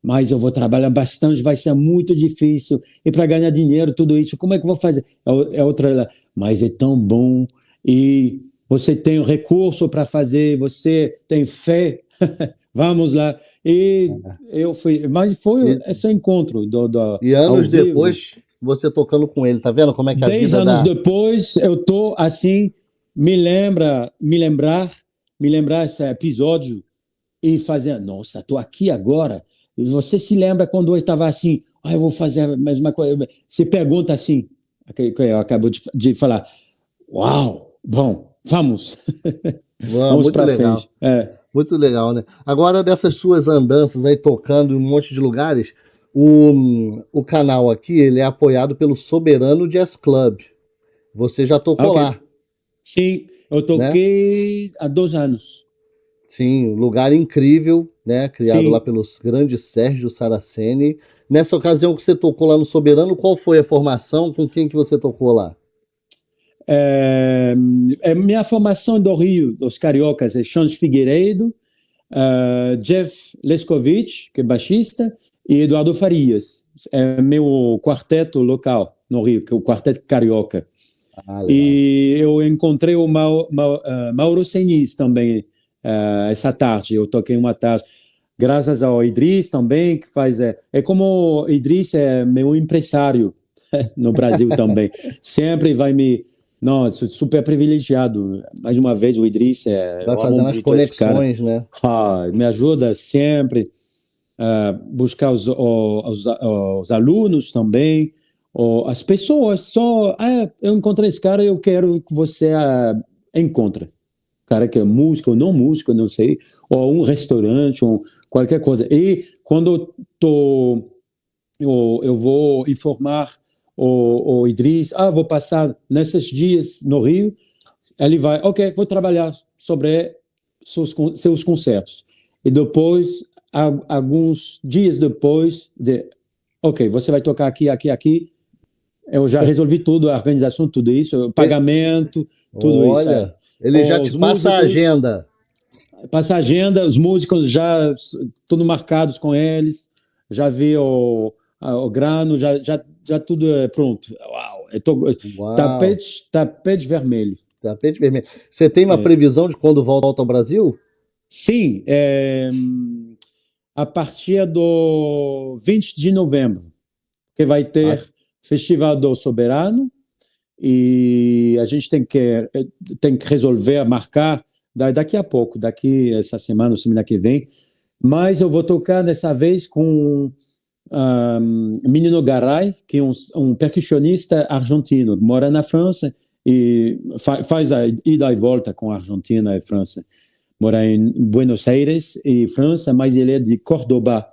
mas eu vou trabalhar bastante, vai ser muito difícil. E para ganhar dinheiro, tudo isso, como é que eu vou fazer? Outra, mas é tão bom. E você tem recurso para fazer, você tem fé. Vamos lá. E eu fui, mas foi e, esse encontro e ao anos vivo. depois você tocando com ele, tá vendo como é que a 10 anos vida depois, eu tô assim, me lembrar esse episódio e fazer, nossa, tô aqui agora. Você se lembra quando eu estava assim, eu vou fazer a mesma coisa. Você pergunta assim, que eu acabo de falar, uau, bom, vamos, vamos muito para legal. frente. Muito legal, né? Agora, dessas suas andanças aí, tocando em um monte de lugares, o canal aqui, ele é apoiado pelo Soberano Jazz Club. Você já tocou Ok, lá, sim, eu né? toquei há 2 anos. Sim, um lugar incrível, né? Criado lá Sim, pelos grandes Sérgio Saraceni. Nessa ocasião que você tocou lá no Soberano, qual foi a formação? Com quem que você tocou lá? Minha formação do Rio, dos cariocas, é Xande Figueiredo, Jeff Leskovich, que é baixista, e Eduardo Farias. É meu quarteto local no Rio, que é o quarteto carioca. E eu encontrei o Mauro Senis também essa tarde. Eu toquei uma tarde, graças ao Idris também, que faz... como o Idris é meu empresário no Brasil também. Sempre vai me... Não, sou super privilegiado. Mais uma vez, o Idris vai fazendo as conexões, né? Me ajuda sempre a buscar os alunos também, as pessoas. Eu encontrei esse cara, eu quero que você encontre. Cara que é músico ou não sei, ou um restaurante, ou qualquer coisa. E quando eu vou informar o Idris, vou passar nesses dias no Rio, ele vai, ok, vou trabalhar sobre seus concertos. E depois, alguns dias depois, ok, você vai tocar aqui, aqui, aqui, eu já resolvi tudo, a organização, tudo isso, o pagamento, tudo isso. Olha, ele já te passa a agenda. Passa a agenda, os músicos já tudo marcados com eles, já vi o grano, já tudo é pronto. Uau. Tapete vermelho. Tapete vermelho. Você tem uma previsão de quando volta ao Brasil? Sim, a partir do 20 de novembro, que vai ter Festival do Soberano, e a gente tem que resolver, marcar daqui a pouco, daqui essa semana ou semana que vem, mas eu vou tocar dessa vez com Menino Garay, que é um percussionista argentino, mora na França e faz a ida e volta com a Argentina e França. Mora em Buenos Aires e França, mas ele é de Córdoba,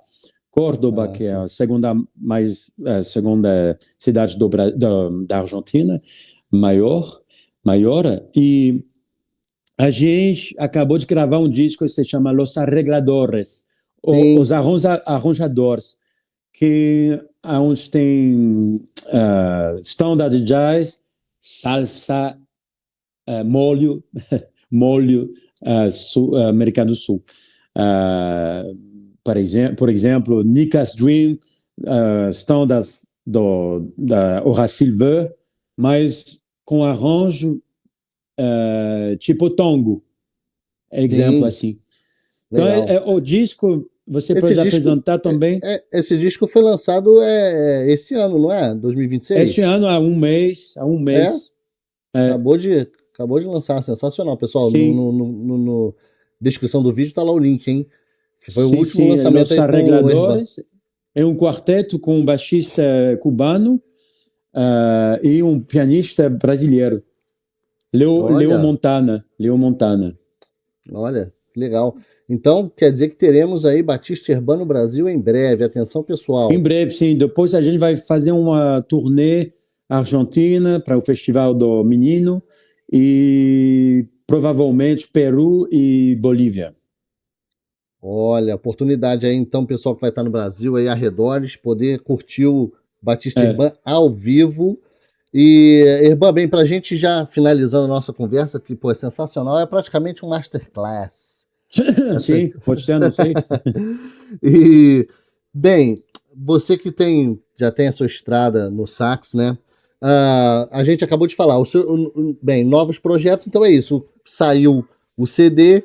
que é a segunda cidade da Argentina, maior, e a gente acabou de gravar um disco que se chama Los Arregladores, os arranjadores, que onde tem standard jazz, salsa, molho americano do Sul. Por exemplo, Nika's Dream, standards da Horace Silver, mas com arranjo tipo tango, exemplo assim. Então, o disco, você pode apresentar também. Esse disco foi lançado esse ano, não é? 2026? Este ano, há um mês. Acabou de lançar, sensacional. Pessoal, no descrição do vídeo está lá o link, hein? Que foi o último lançamento Los Arregladores. É um quarteto com um baixista cubano e um pianista brasileiro. Leo Montana. Olha, que legal. Então, quer dizer que teremos aí Batista Urbano Brasil em breve. Atenção, pessoal. Em breve, sim. Depois a gente vai fazer uma turnê Argentina para o Festival do Menino e provavelmente Peru e Bolívia. Olha, oportunidade aí, então, pessoal que vai estar no Brasil, aí arredores, poder curtir o Batista Urbano ao vivo. E, Irban, bem, pra gente já finalizando a nossa conversa, que, pô, é sensacional, é praticamente um masterclass. Sim, pode ser, não sei. E, bem, você que já tem a sua estrada no sax, né? A gente acabou de falar, novos projetos, então é isso. Saiu o CD,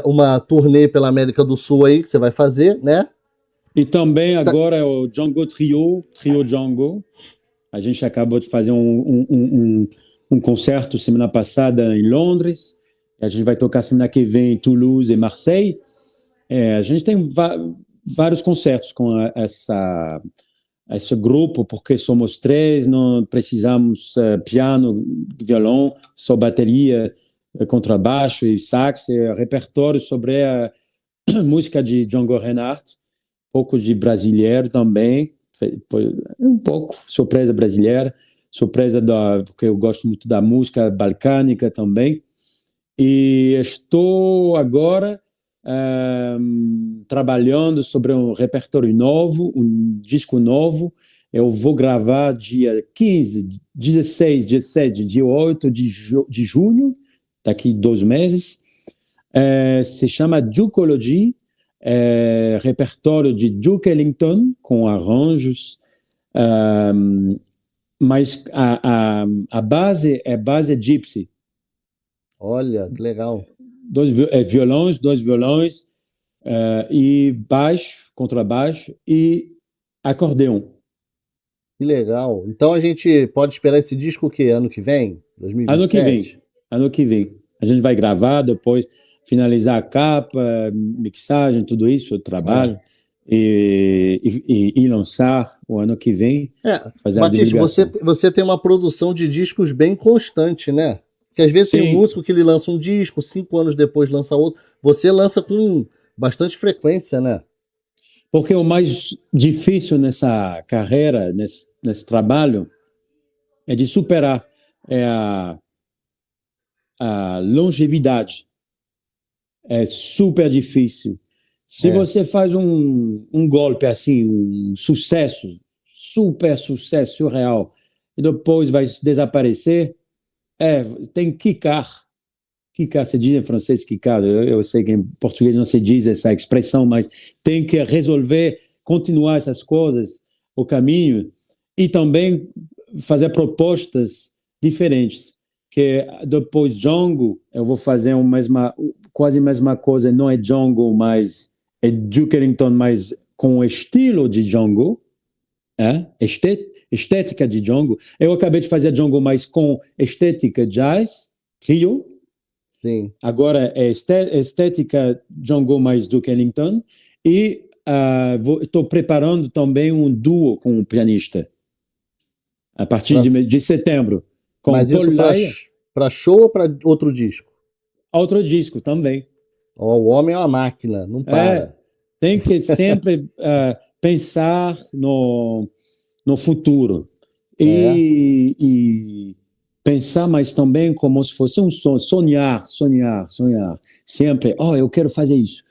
uma turnê pela América do Sul aí que você vai fazer, né? E também agora o Django Trio Django. A gente acabou de fazer um concerto semana passada em Londres. A gente vai tocar semana que vem em Toulouse e Marseille. A gente tem vários concertos com esse grupo, porque somos 3, não precisamos piano, violão, só bateria, contrabaixo e sax, repertório sobre a música de Django Reinhardt, pouco de brasileiro também, um pouco surpresa brasileira, porque eu gosto muito da música balcânica também. E estou agora trabalhando sobre um repertório novo, um disco novo. Eu vou gravar dia 15, 16, 17, dia 8 de junho, daqui 2 meses. Se chama Dukeology, repertório de Duke Ellington, com arranjos, mas a base é base gypsy. Olha, que legal. Dois violões, e baixo, contrabaixo e acordeão. Que legal. Então a gente pode esperar esse disco o quê? Ano que vem? 2027? Ano que vem. A gente vai gravar, depois finalizar a capa, mixagem, tudo isso, o trabalho, e lançar o ano que vem. Fazer Batista, a divulgação. você tem uma produção de discos bem constante, né? Porque às vezes tem um músico que ele lança um disco, 5 anos depois lança outro. Você lança com bastante frequência, né? Porque o mais difícil nessa carreira, nesse trabalho, é de superar a longevidade. É super difícil. Se você faz um golpe assim, um sucesso, super sucesso surreal, e depois vai desaparecer, tem que quicar. Quicar, se diz em francês quicar, eu sei que em português não se diz essa expressão, mas tem que resolver, continuar essas coisas, o caminho, e também fazer propostas diferentes. Que depois Django, eu vou fazer quase a mesma coisa, não é Django, mas é Duke Ellington, mas com o estilo de Django, estética de Django. Eu acabei de fazer Django, mas com estética jazz, trio. Sim. Agora é estética Django mais Duke Ellington, e estou preparando também um duo com um pianista a partir de setembro. Com Mas Paul isso para show ou para outro disco? Outro disco também. O homem é uma máquina, não para. Tem que sempre pensar no futuro e pensar, mas também como se fosse um sonho, sonhar. Sempre, eu quero fazer isso.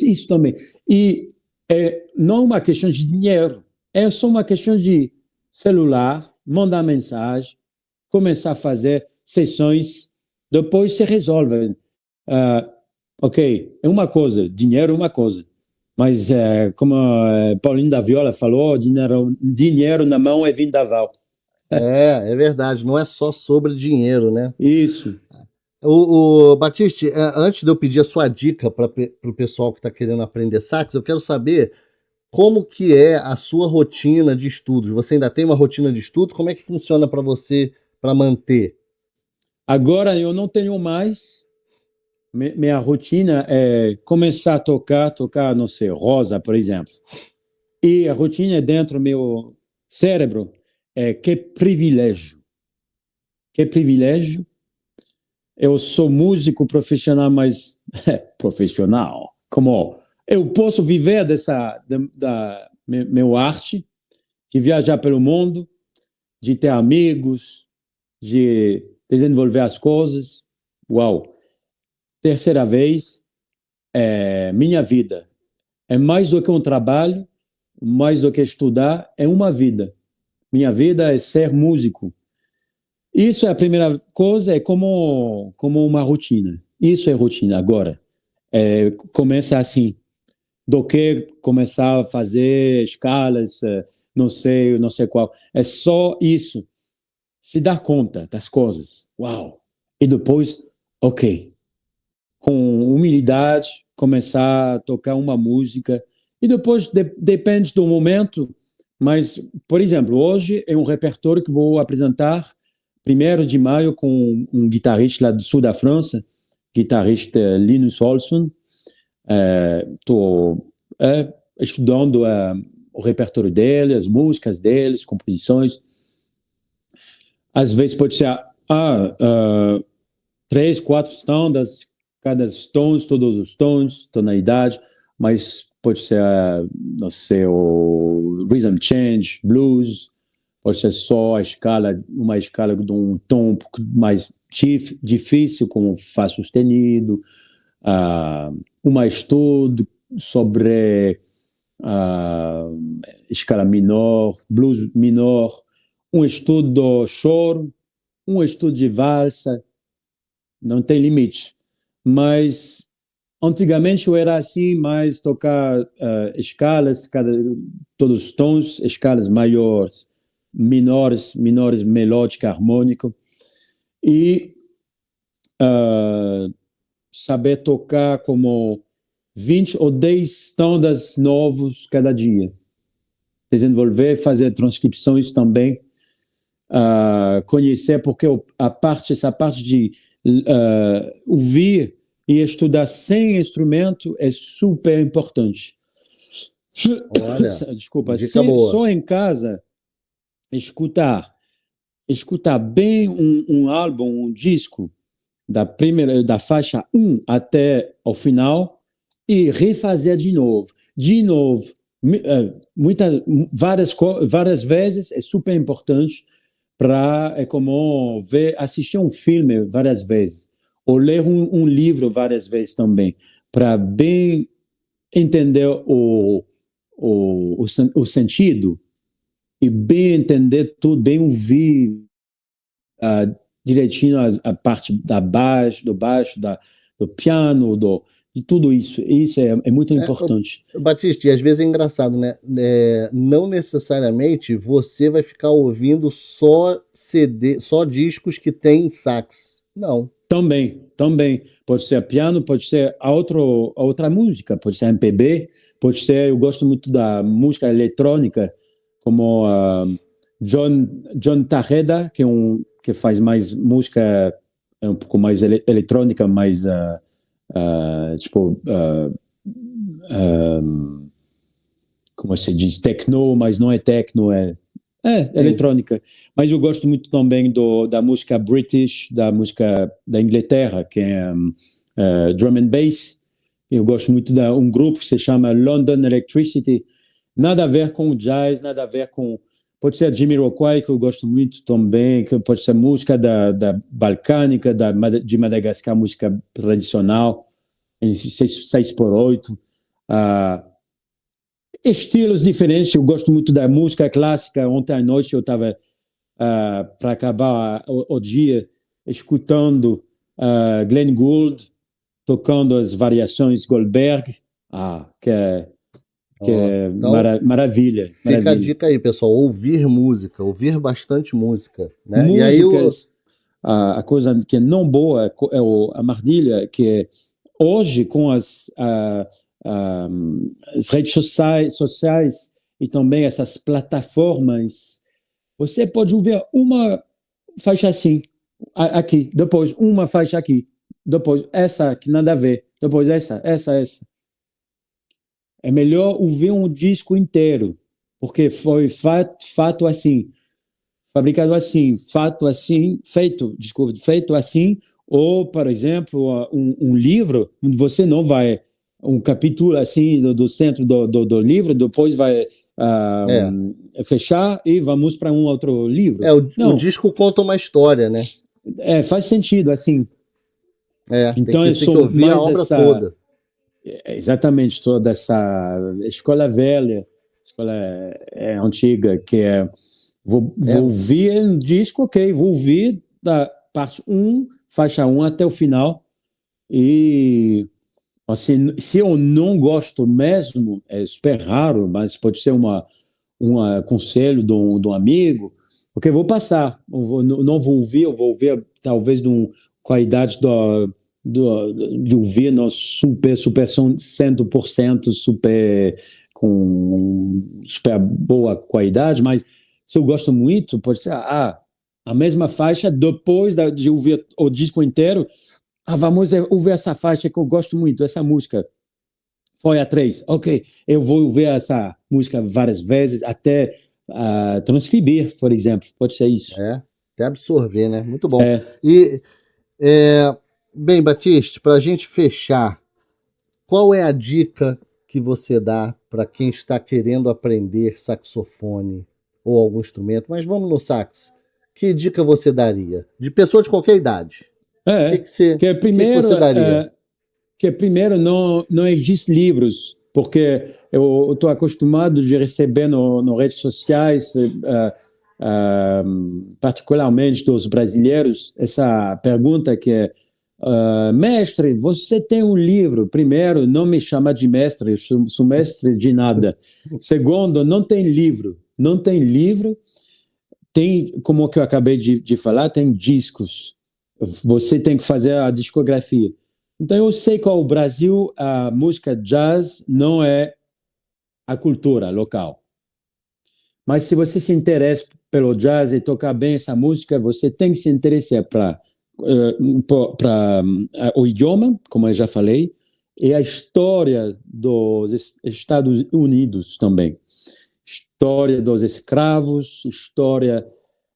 Isso também. E não uma questão de dinheiro, é só uma questão de celular, mandar mensagem, começar a fazer sessões, depois se resolve. Ok, é uma coisa, dinheiro é uma coisa, mas como Paulinho da Viola falou, dinheiro na mão é vendaval. É verdade, não é só sobre dinheiro, né? Isso. O Batiste, antes de eu pedir a sua dica para o pessoal que está querendo aprender sax, eu quero saber como que é a sua rotina de estudos. Você ainda tem uma rotina de estudos? Como é que funciona para você para manter? Agora eu não tenho mais. Minha rotina é começar a tocar, não sei, Rosa, por exemplo. E a rotina dentro do meu cérebro que privilégio. Que privilégio. Eu sou músico profissional, mas profissional. Como eu posso viver da meu arte, de viajar pelo mundo, de ter amigos, de desenvolver as coisas. Uau! Terceira vez, minha vida. É mais do que um trabalho, mais do que estudar, é uma vida. Minha vida é ser músico. Isso é a primeira coisa, é como uma rotina. Isso é rotina. Agora, começa assim, do que começar a fazer escalas, não sei qual. É só isso. Se dar conta das coisas. Uau! E depois, ok. Com humildade, começar a tocar uma música. E depois, depende do momento, mas, por exemplo, hoje é um repertório que vou apresentar 1º de maio com um guitarrista lá do sul da França, guitarrista Linus Olsson. Estou estudando o repertório dele, as músicas dele, as composições. Às vezes pode ser 3, 4 standards, cada tons, todos os tons, tonalidade, mas pode ser, não sei, o rhythm change, blues, pode ser só uma escala de um tom um pouco mais difícil, como Fá sustenido, um estudo sobre escala menor, blues menor, um estudo do choro, um estudo de valsa, não tem limite. Mas antigamente eu era assim, mais tocar escalas, todos os tons, escalas maiores, menores, melódica, harmônico, e saber tocar como 20 ou 10 tons novos cada dia. Desenvolver, fazer transcrições também, conhecer, porque essa parte de ouvir e estudar sem instrumento é super importante. Olha, Desculpa, dica boa. só em casa, escutar bem um álbum, um disco, da faixa 1 até o final, e refazer de novo, várias vezes, é super importante. É como assistir um filme várias vezes, ou ler um livro várias vezes também, para bem entender o sentido e bem entender tudo, bem ouvir direitinho a parte do baixo, do piano, de tudo isso. Isso é muito importante. Batista, e às vezes é engraçado, né? Não necessariamente você vai ficar ouvindo só CD, só discos que tem sax. Não. Também. Pode ser piano, pode ser a outra música, pode ser MPB, pode ser, eu gosto muito da música eletrônica, como John Tejeda, que faz mais música um pouco mais eletrônica, mais como se diz, techno, mas não é techno, é eletrônica. Mas eu gosto muito também da música British, da música da Inglaterra, que é drum and bass. Eu gosto muito de um grupo que se chama London Electricity. Nada a ver com jazz, nada a ver com... Pode ser Jamiroquai, que eu gosto muito também, que pode ser música da balcânica, de Madagascar, música tradicional, em 6x8. Estilos diferentes, eu gosto muito da música clássica. Ontem à noite eu estava, para acabar o dia, escutando Glenn Gould, tocando as variações Goldberg, que é então, maravilha. Fica a dica aí, pessoal, ouvir ouvir bastante música. Né? Músicas, a coisa que é não boa é a mardilha, que é hoje com as redes sociais e também essas plataformas, você pode ouvir uma faixa assim, aqui, depois uma faixa aqui, depois essa que nada a ver, depois essa. É melhor ouvir um disco inteiro, porque foi fato assim, fabricado assim, feito assim, ou, por exemplo, um livro, você não vai, um capítulo assim do centro do livro, depois vai fechar e vamos para um outro livro. O disco conta uma história, né? Faz sentido, assim. Então, tem que ouvir a obra toda. Exatamente, toda essa escola velha, escola antiga, que vou ouvir um disco, ok, vou ouvir da parte 1, faixa 1 até o final, e assim, se eu não gosto mesmo, é super raro, mas pode ser um conselho de um amigo, porque vou passar, não vou ouvir, eu vou ouvir talvez com a idade de ouvir no super 100%, com super boa qualidade, mas se eu gosto muito, pode ser a mesma faixa, depois de ouvir o disco inteiro, vamos ouvir essa faixa que eu gosto muito, essa música foi a 3, ok, eu vou ouvir essa música várias vezes até transcrever, por exemplo, pode ser isso. Até absorver, né? Muito bom. Bem, Batista, para a gente fechar, qual é a dica que você dá para quem está querendo aprender saxofone ou algum instrumento? Mas vamos no sax. Que dica você daria? De pessoa de qualquer idade. Primeiro, que você daria? que primeiro não existem livros, porque eu estou acostumado de receber nas redes sociais, particularmente dos brasileiros, essa pergunta que é: mestre, você tem um livro? Primeiro, não me chama de mestre, eu sou mestre de nada. Segundo, não tem livro. Não tem livro. Tem, como que eu acabei de falar, tem discos. Você tem que fazer a discografia. Então, eu sei que o Brasil, a música jazz não é a cultura local. Mas se você se interessa pelo jazz e tocar bem essa música, você tem que se interessar para o idioma, como eu já falei, e a história dos Estados Unidos também. História dos escravos, história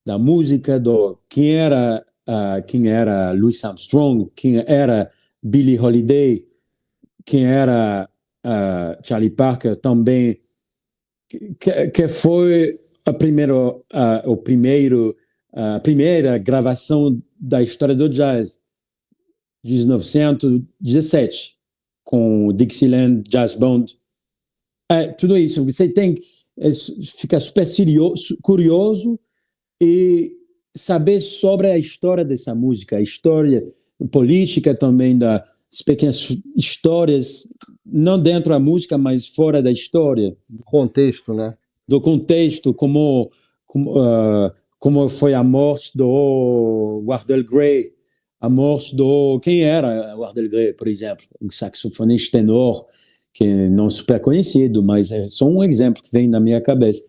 da música, quem era Louis Armstrong, quem era Billie Holiday, quem era Charlie Parker também, que foi a primeira gravação da história do jazz, de 1917, com o Dixieland Jazz Band. Tudo isso, você tem ficar super curioso e saber sobre a história dessa música, a história política também, das pequenas histórias, não dentro da música, mas fora da história. Do contexto, né? Do contexto, como foi a morte do Wardell Gray, a morte do... Quem era Wardell Gray, por exemplo? Um saxofonista tenor, que não é super conhecido, mas é só um exemplo que vem na minha cabeça.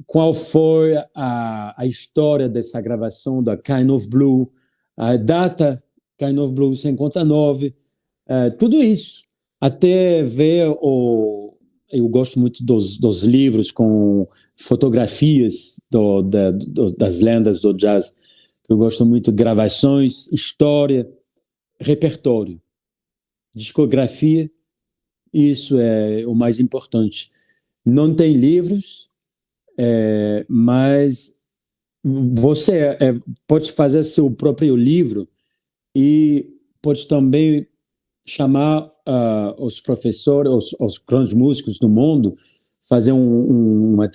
Qual foi a história dessa gravação da Kind of Blue, a data Kind of Blue 59, tudo isso. Até ver eu gosto muito dos livros com fotografias das lendas do jazz. Eu gosto muito de gravações, história, repertório. Discografia, isso é o mais importante. Não tem livros, mas você pode fazer seu próprio livro e pode também chamar os professores, os grandes músicos do mundo, fazer uma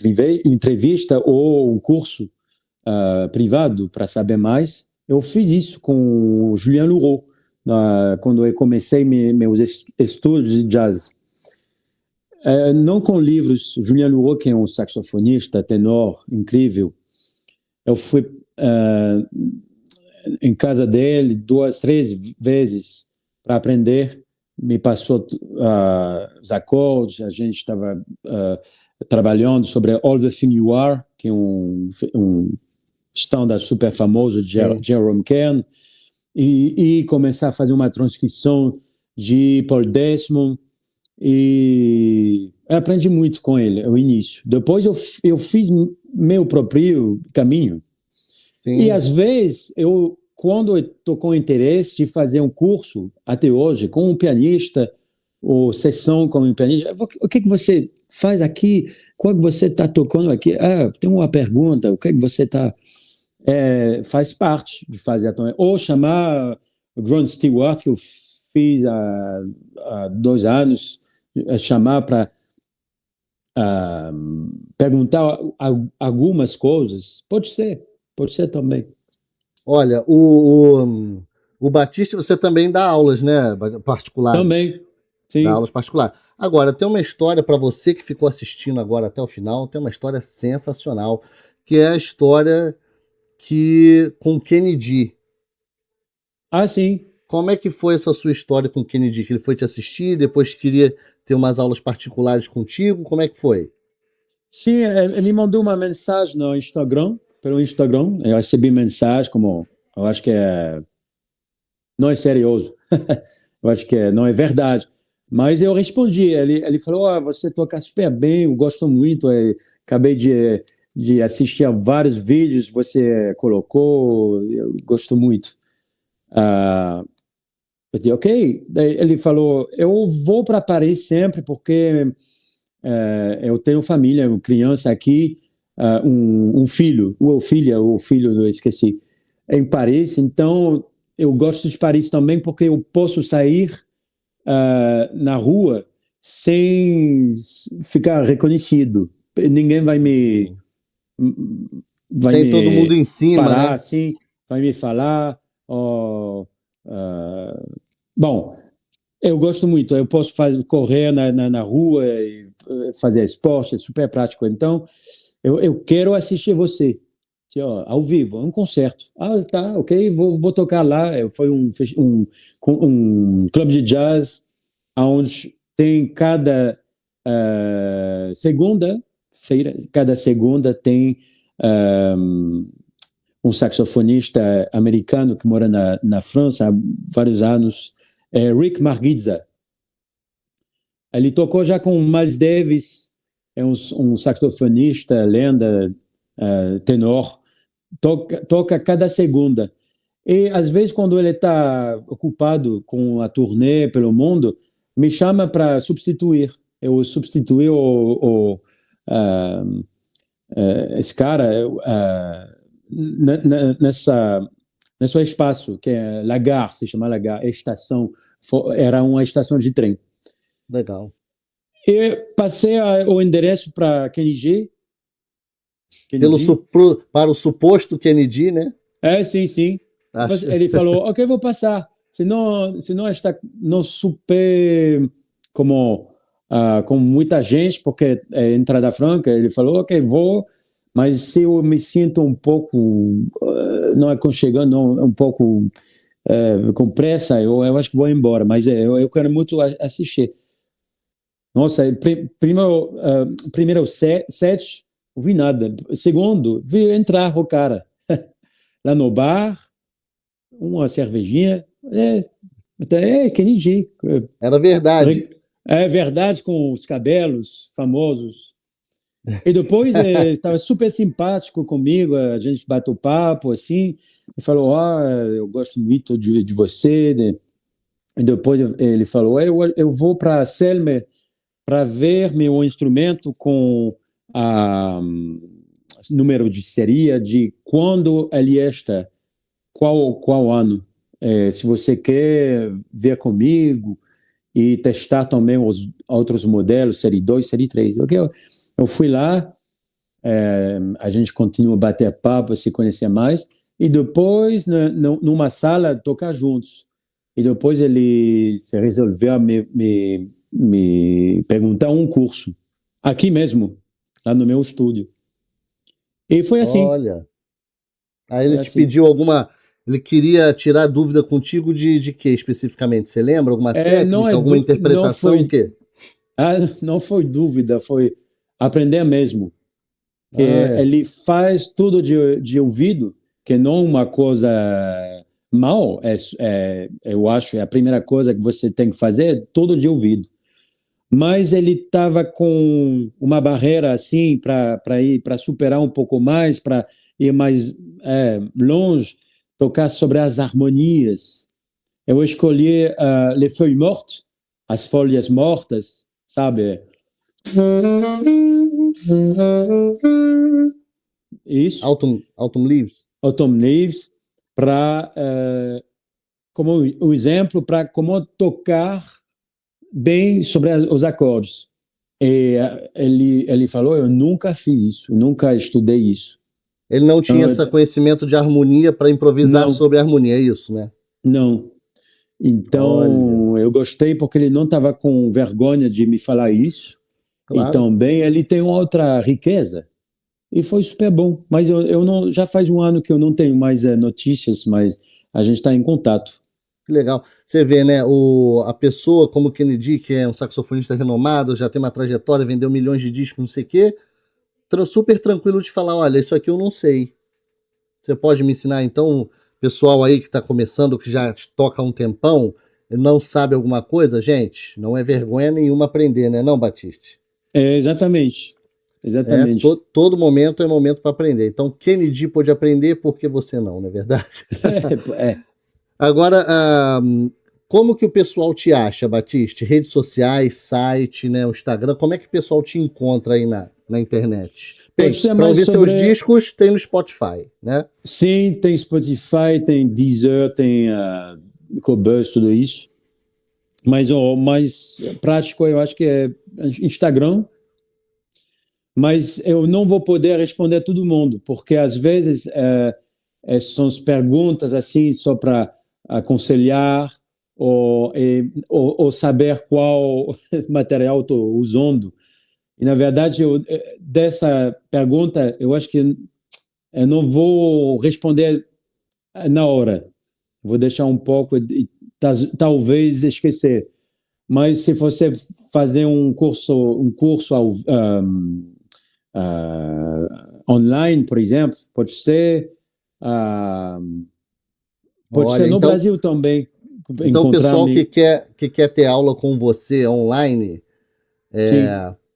entrevista ou um curso privado para saber mais. Eu fiz isso com o Julien Louraud, quando eu comecei meus estudos de jazz. Não com livros. Julien Louraud, que é um saxofonista, tenor, incrível. Eu fui em casa dele 2, 3 vezes para aprender. Me passou os acordes, a gente estava trabalhando sobre All the Thing You Are, que é um standard super famoso de Jerome Kern, e começar a fazer uma transcrição de Paul Desmond, e eu aprendi muito com ele no início. Depois eu fiz meu próprio caminho. Sim. E às vezes, quando eu estou com interesse de fazer um curso, até hoje, com um pianista, ou sessão com um pianista, o que você faz aqui? Qual que você está tocando aqui? Tem uma pergunta, o que você está... faz parte de fazer também. Ou chamar o Grant Stewart, que eu fiz há 2 anos, chamar para perguntar algumas coisas. Pode ser também. Olha, o Batista, você também dá aulas, né? Particulares. Também, sim. Dá aulas particulares. Agora, tem uma história para você que ficou assistindo agora até o final, tem uma história sensacional, que é a história com Kennedy. Sim. Como é que foi essa sua história com o Kennedy? Que ele foi te assistir, depois queria ter umas aulas particulares contigo? Como é que foi? Sim, ele mandou uma mensagem no Instagram, pelo Instagram. Eu recebi mensagem como, eu acho que não é serioso. Eu acho que não é verdade. Mas eu respondi. Ele falou, você toca super bem, eu gosto muito. Acabei de assistir a vários vídeos que você colocou, eu gosto muito. Eu disse, ok. Daí ele falou, eu vou para Paris sempre porque eu tenho família, uma criança aqui, um filho, ou filha, ou filho, eu esqueci, em Paris. Então, eu gosto de Paris também porque eu posso sair na rua sem ficar reconhecido. Ninguém vai Tem todo mundo me em cima, parar né? assim, vai me falar. Bom, eu gosto muito. Eu posso correr na rua e fazer esporte, é super prático. Então, eu quero assistir você. Assim, ó, ao vivo, um concerto. Ah, tá, ok, vou tocar lá. Foi um clube de jazz onde tem cada segunda tem um saxofonista americano que mora na França há vários anos, Rick Margizza. Ele tocou já com Miles Davis, é um saxofonista, lenda, tenor, toca cada segunda. E, às vezes, quando ele está ocupado com a turnê pelo mundo, me chama para substituir. Eu substituí esse cara nesse espaço, que é La Gare, se chama La Gare, estação, era uma estação de trem. Legal. E passei o endereço para Kennedy. Para o suposto Kennedy, né? Sim. Acho. Ele falou, ok, vou passar. Senão está não super como muita gente, porque é entrada franca. Ele falou, ok, vou, mas se eu me sinto um pouco não aconchegando, um pouco com pressa, eu acho que vou embora. Mas eu quero muito assistir. Nossa, primeiro set, não vi nada. Segundo, vi entrar o cara lá no bar, uma cervejinha, Kennedy. Era verdade. É verdade, com os cabelos famosos. E depois estava super simpático comigo, a gente bateu papo, assim, e falou, eu gosto muito de você. E depois ele falou, eu vou para Selmer para ver meu instrumento com número de série de quando ele está, qual ano. Se você quer ver comigo e testar também os outros modelos, série 2, série 3. Okay? Eu fui lá, a gente continua a bater papo, se conhecer mais, e depois, numa sala, tocar juntos. E depois ele se resolveu a me perguntar um curso, aqui mesmo, lá no meu estúdio. E foi assim. Olha. Aí ele te pediu ele queria tirar dúvida contigo de quê especificamente? Você lembra? Alguma técnica, alguma interpretação, o quê? Não foi dúvida, foi aprender mesmo. Ele faz tudo de ouvido, que não é uma coisa mal, eu acho, é a primeira coisa que você tem que fazer, tudo de ouvido. Mas ele estava com uma barreira assim para superar um pouco mais, para ir mais longe, tocar sobre as harmonias. Eu escolhi Les Feuilles Mortes, as folhas mortas, sabe? Isso. Autumn Leaves. Autumn Leaves, como um exemplo para como tocar bem sobre os acordes. E ele falou, eu nunca fiz isso, nunca estudei isso. Ele não tinha esse conhecimento de harmonia para improvisar sobre harmonia, é isso, né? Não. Então, eu gostei porque ele não estava com vergonha de me falar isso. Claro. E também ele tem outra riqueza. E foi super bom. Mas eu não, já faz um ano que eu não tenho mais notícias, mas a gente está em contato. Que legal. Você vê, né, a pessoa como Kennedy, que é um saxofonista renomado, já tem uma trajetória, vendeu milhões de discos, não sei o quê, super tranquilo de falar, olha, isso aqui eu não sei. Você pode me ensinar, então, pessoal aí que está começando, que já toca há um tempão, não sabe alguma coisa? Gente, não é vergonha nenhuma aprender, né, não, Batiste? Exatamente. Exatamente. Todo momento é momento para aprender. Então, Kennedy pôde aprender, por que você não é verdade? Agora, como que o pessoal te acha, Batiste? Redes sociais, site, né, o Instagram, como é que o pessoal te encontra aí na internet? Bem, Pode ser para mais ouvir seus sobre... discos, tem no Spotify, né? Sim, tem Spotify, tem Deezer, tem Qobuz, tudo isso. Mas o mais prático, eu acho que é Instagram. Mas eu não vou poder responder a todo mundo, porque às vezes são as perguntas assim só para aconselhar ou saber qual material estou usando. E, na verdade, dessa pergunta, eu acho que eu não vou responder na hora. Vou deixar um pouco e talvez esquecer. Mas se você fazer um curso online, por exemplo, pode ser Olha, no então, Brasil também. o pessoal Encontrar-me. que quer ter aula com você online, Sim.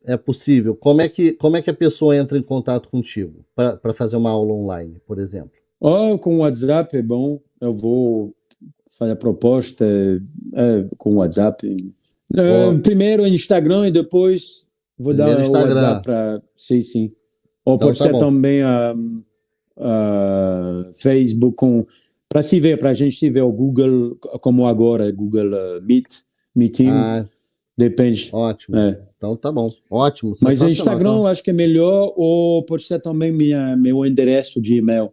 é possível. Como é que a pessoa entra em contato contigo para fazer uma aula online, por exemplo? Com o WhatsApp é bom. Eu vou fazer a proposta com o WhatsApp. Ó, Primeiro Instagram e depois vou primeiro dar o WhatsApp Instagram. para. Sim, sim. Ou Então pode tá ser bom. também Facebook para se ver, para a gente se ver o Google, como agora, Google Meeting, Ah, depende. ótimo. É. Então tá bom. Ótimo, Mas o sensacional. Instagram Então, eu acho que é melhor, ou pode ser também meu endereço de e-mail.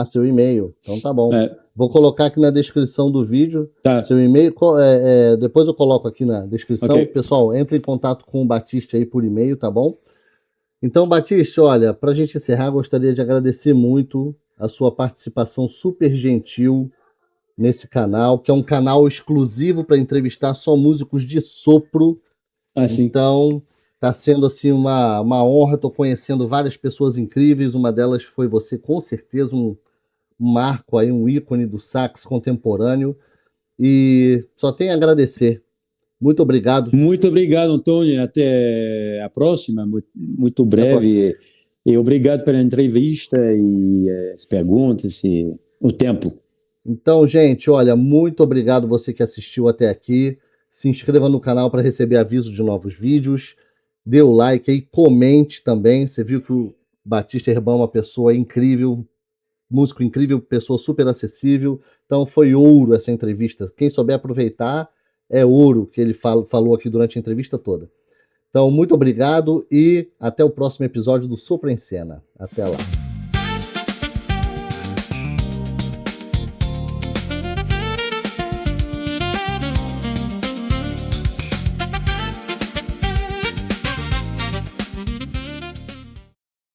seu e-mail. Então tá bom. É, Vou colocar aqui na descrição do vídeo tá, seu e-mail. Depois eu coloco aqui na descrição. ok. Pessoal, entre em contato com o Batista aí por e-mail, tá bom? Então, Batista, olha, para a gente encerrar, gostaria de agradecer muito a sua participação super gentil nesse canal, que é um canal exclusivo para entrevistar só músicos de sopro. Assim, Então, está sendo assim uma honra. Estou conhecendo várias pessoas incríveis. Uma delas foi você, com certeza, um marco aí, um ícone do sax contemporâneo. E só tenho a agradecer. Muito obrigado. muito obrigado, Antônio. Até a próxima, muito, muito Até a próxima. breve. E obrigado pela entrevista e as perguntas e o tempo. Então, gente, olha, muito obrigado você que assistiu até aqui. Se inscreva no canal para receber aviso de novos vídeos. Dê o like aí, comente também. Você viu que o Batista Herbão é uma pessoa incrível, músico incrível, pessoa super acessível. Então foi ouro essa entrevista. Quem souber aproveitar, é ouro que ele falou aqui durante a entrevista toda. Então, muito obrigado e até o próximo episódio do Sopro em Cena. Até lá.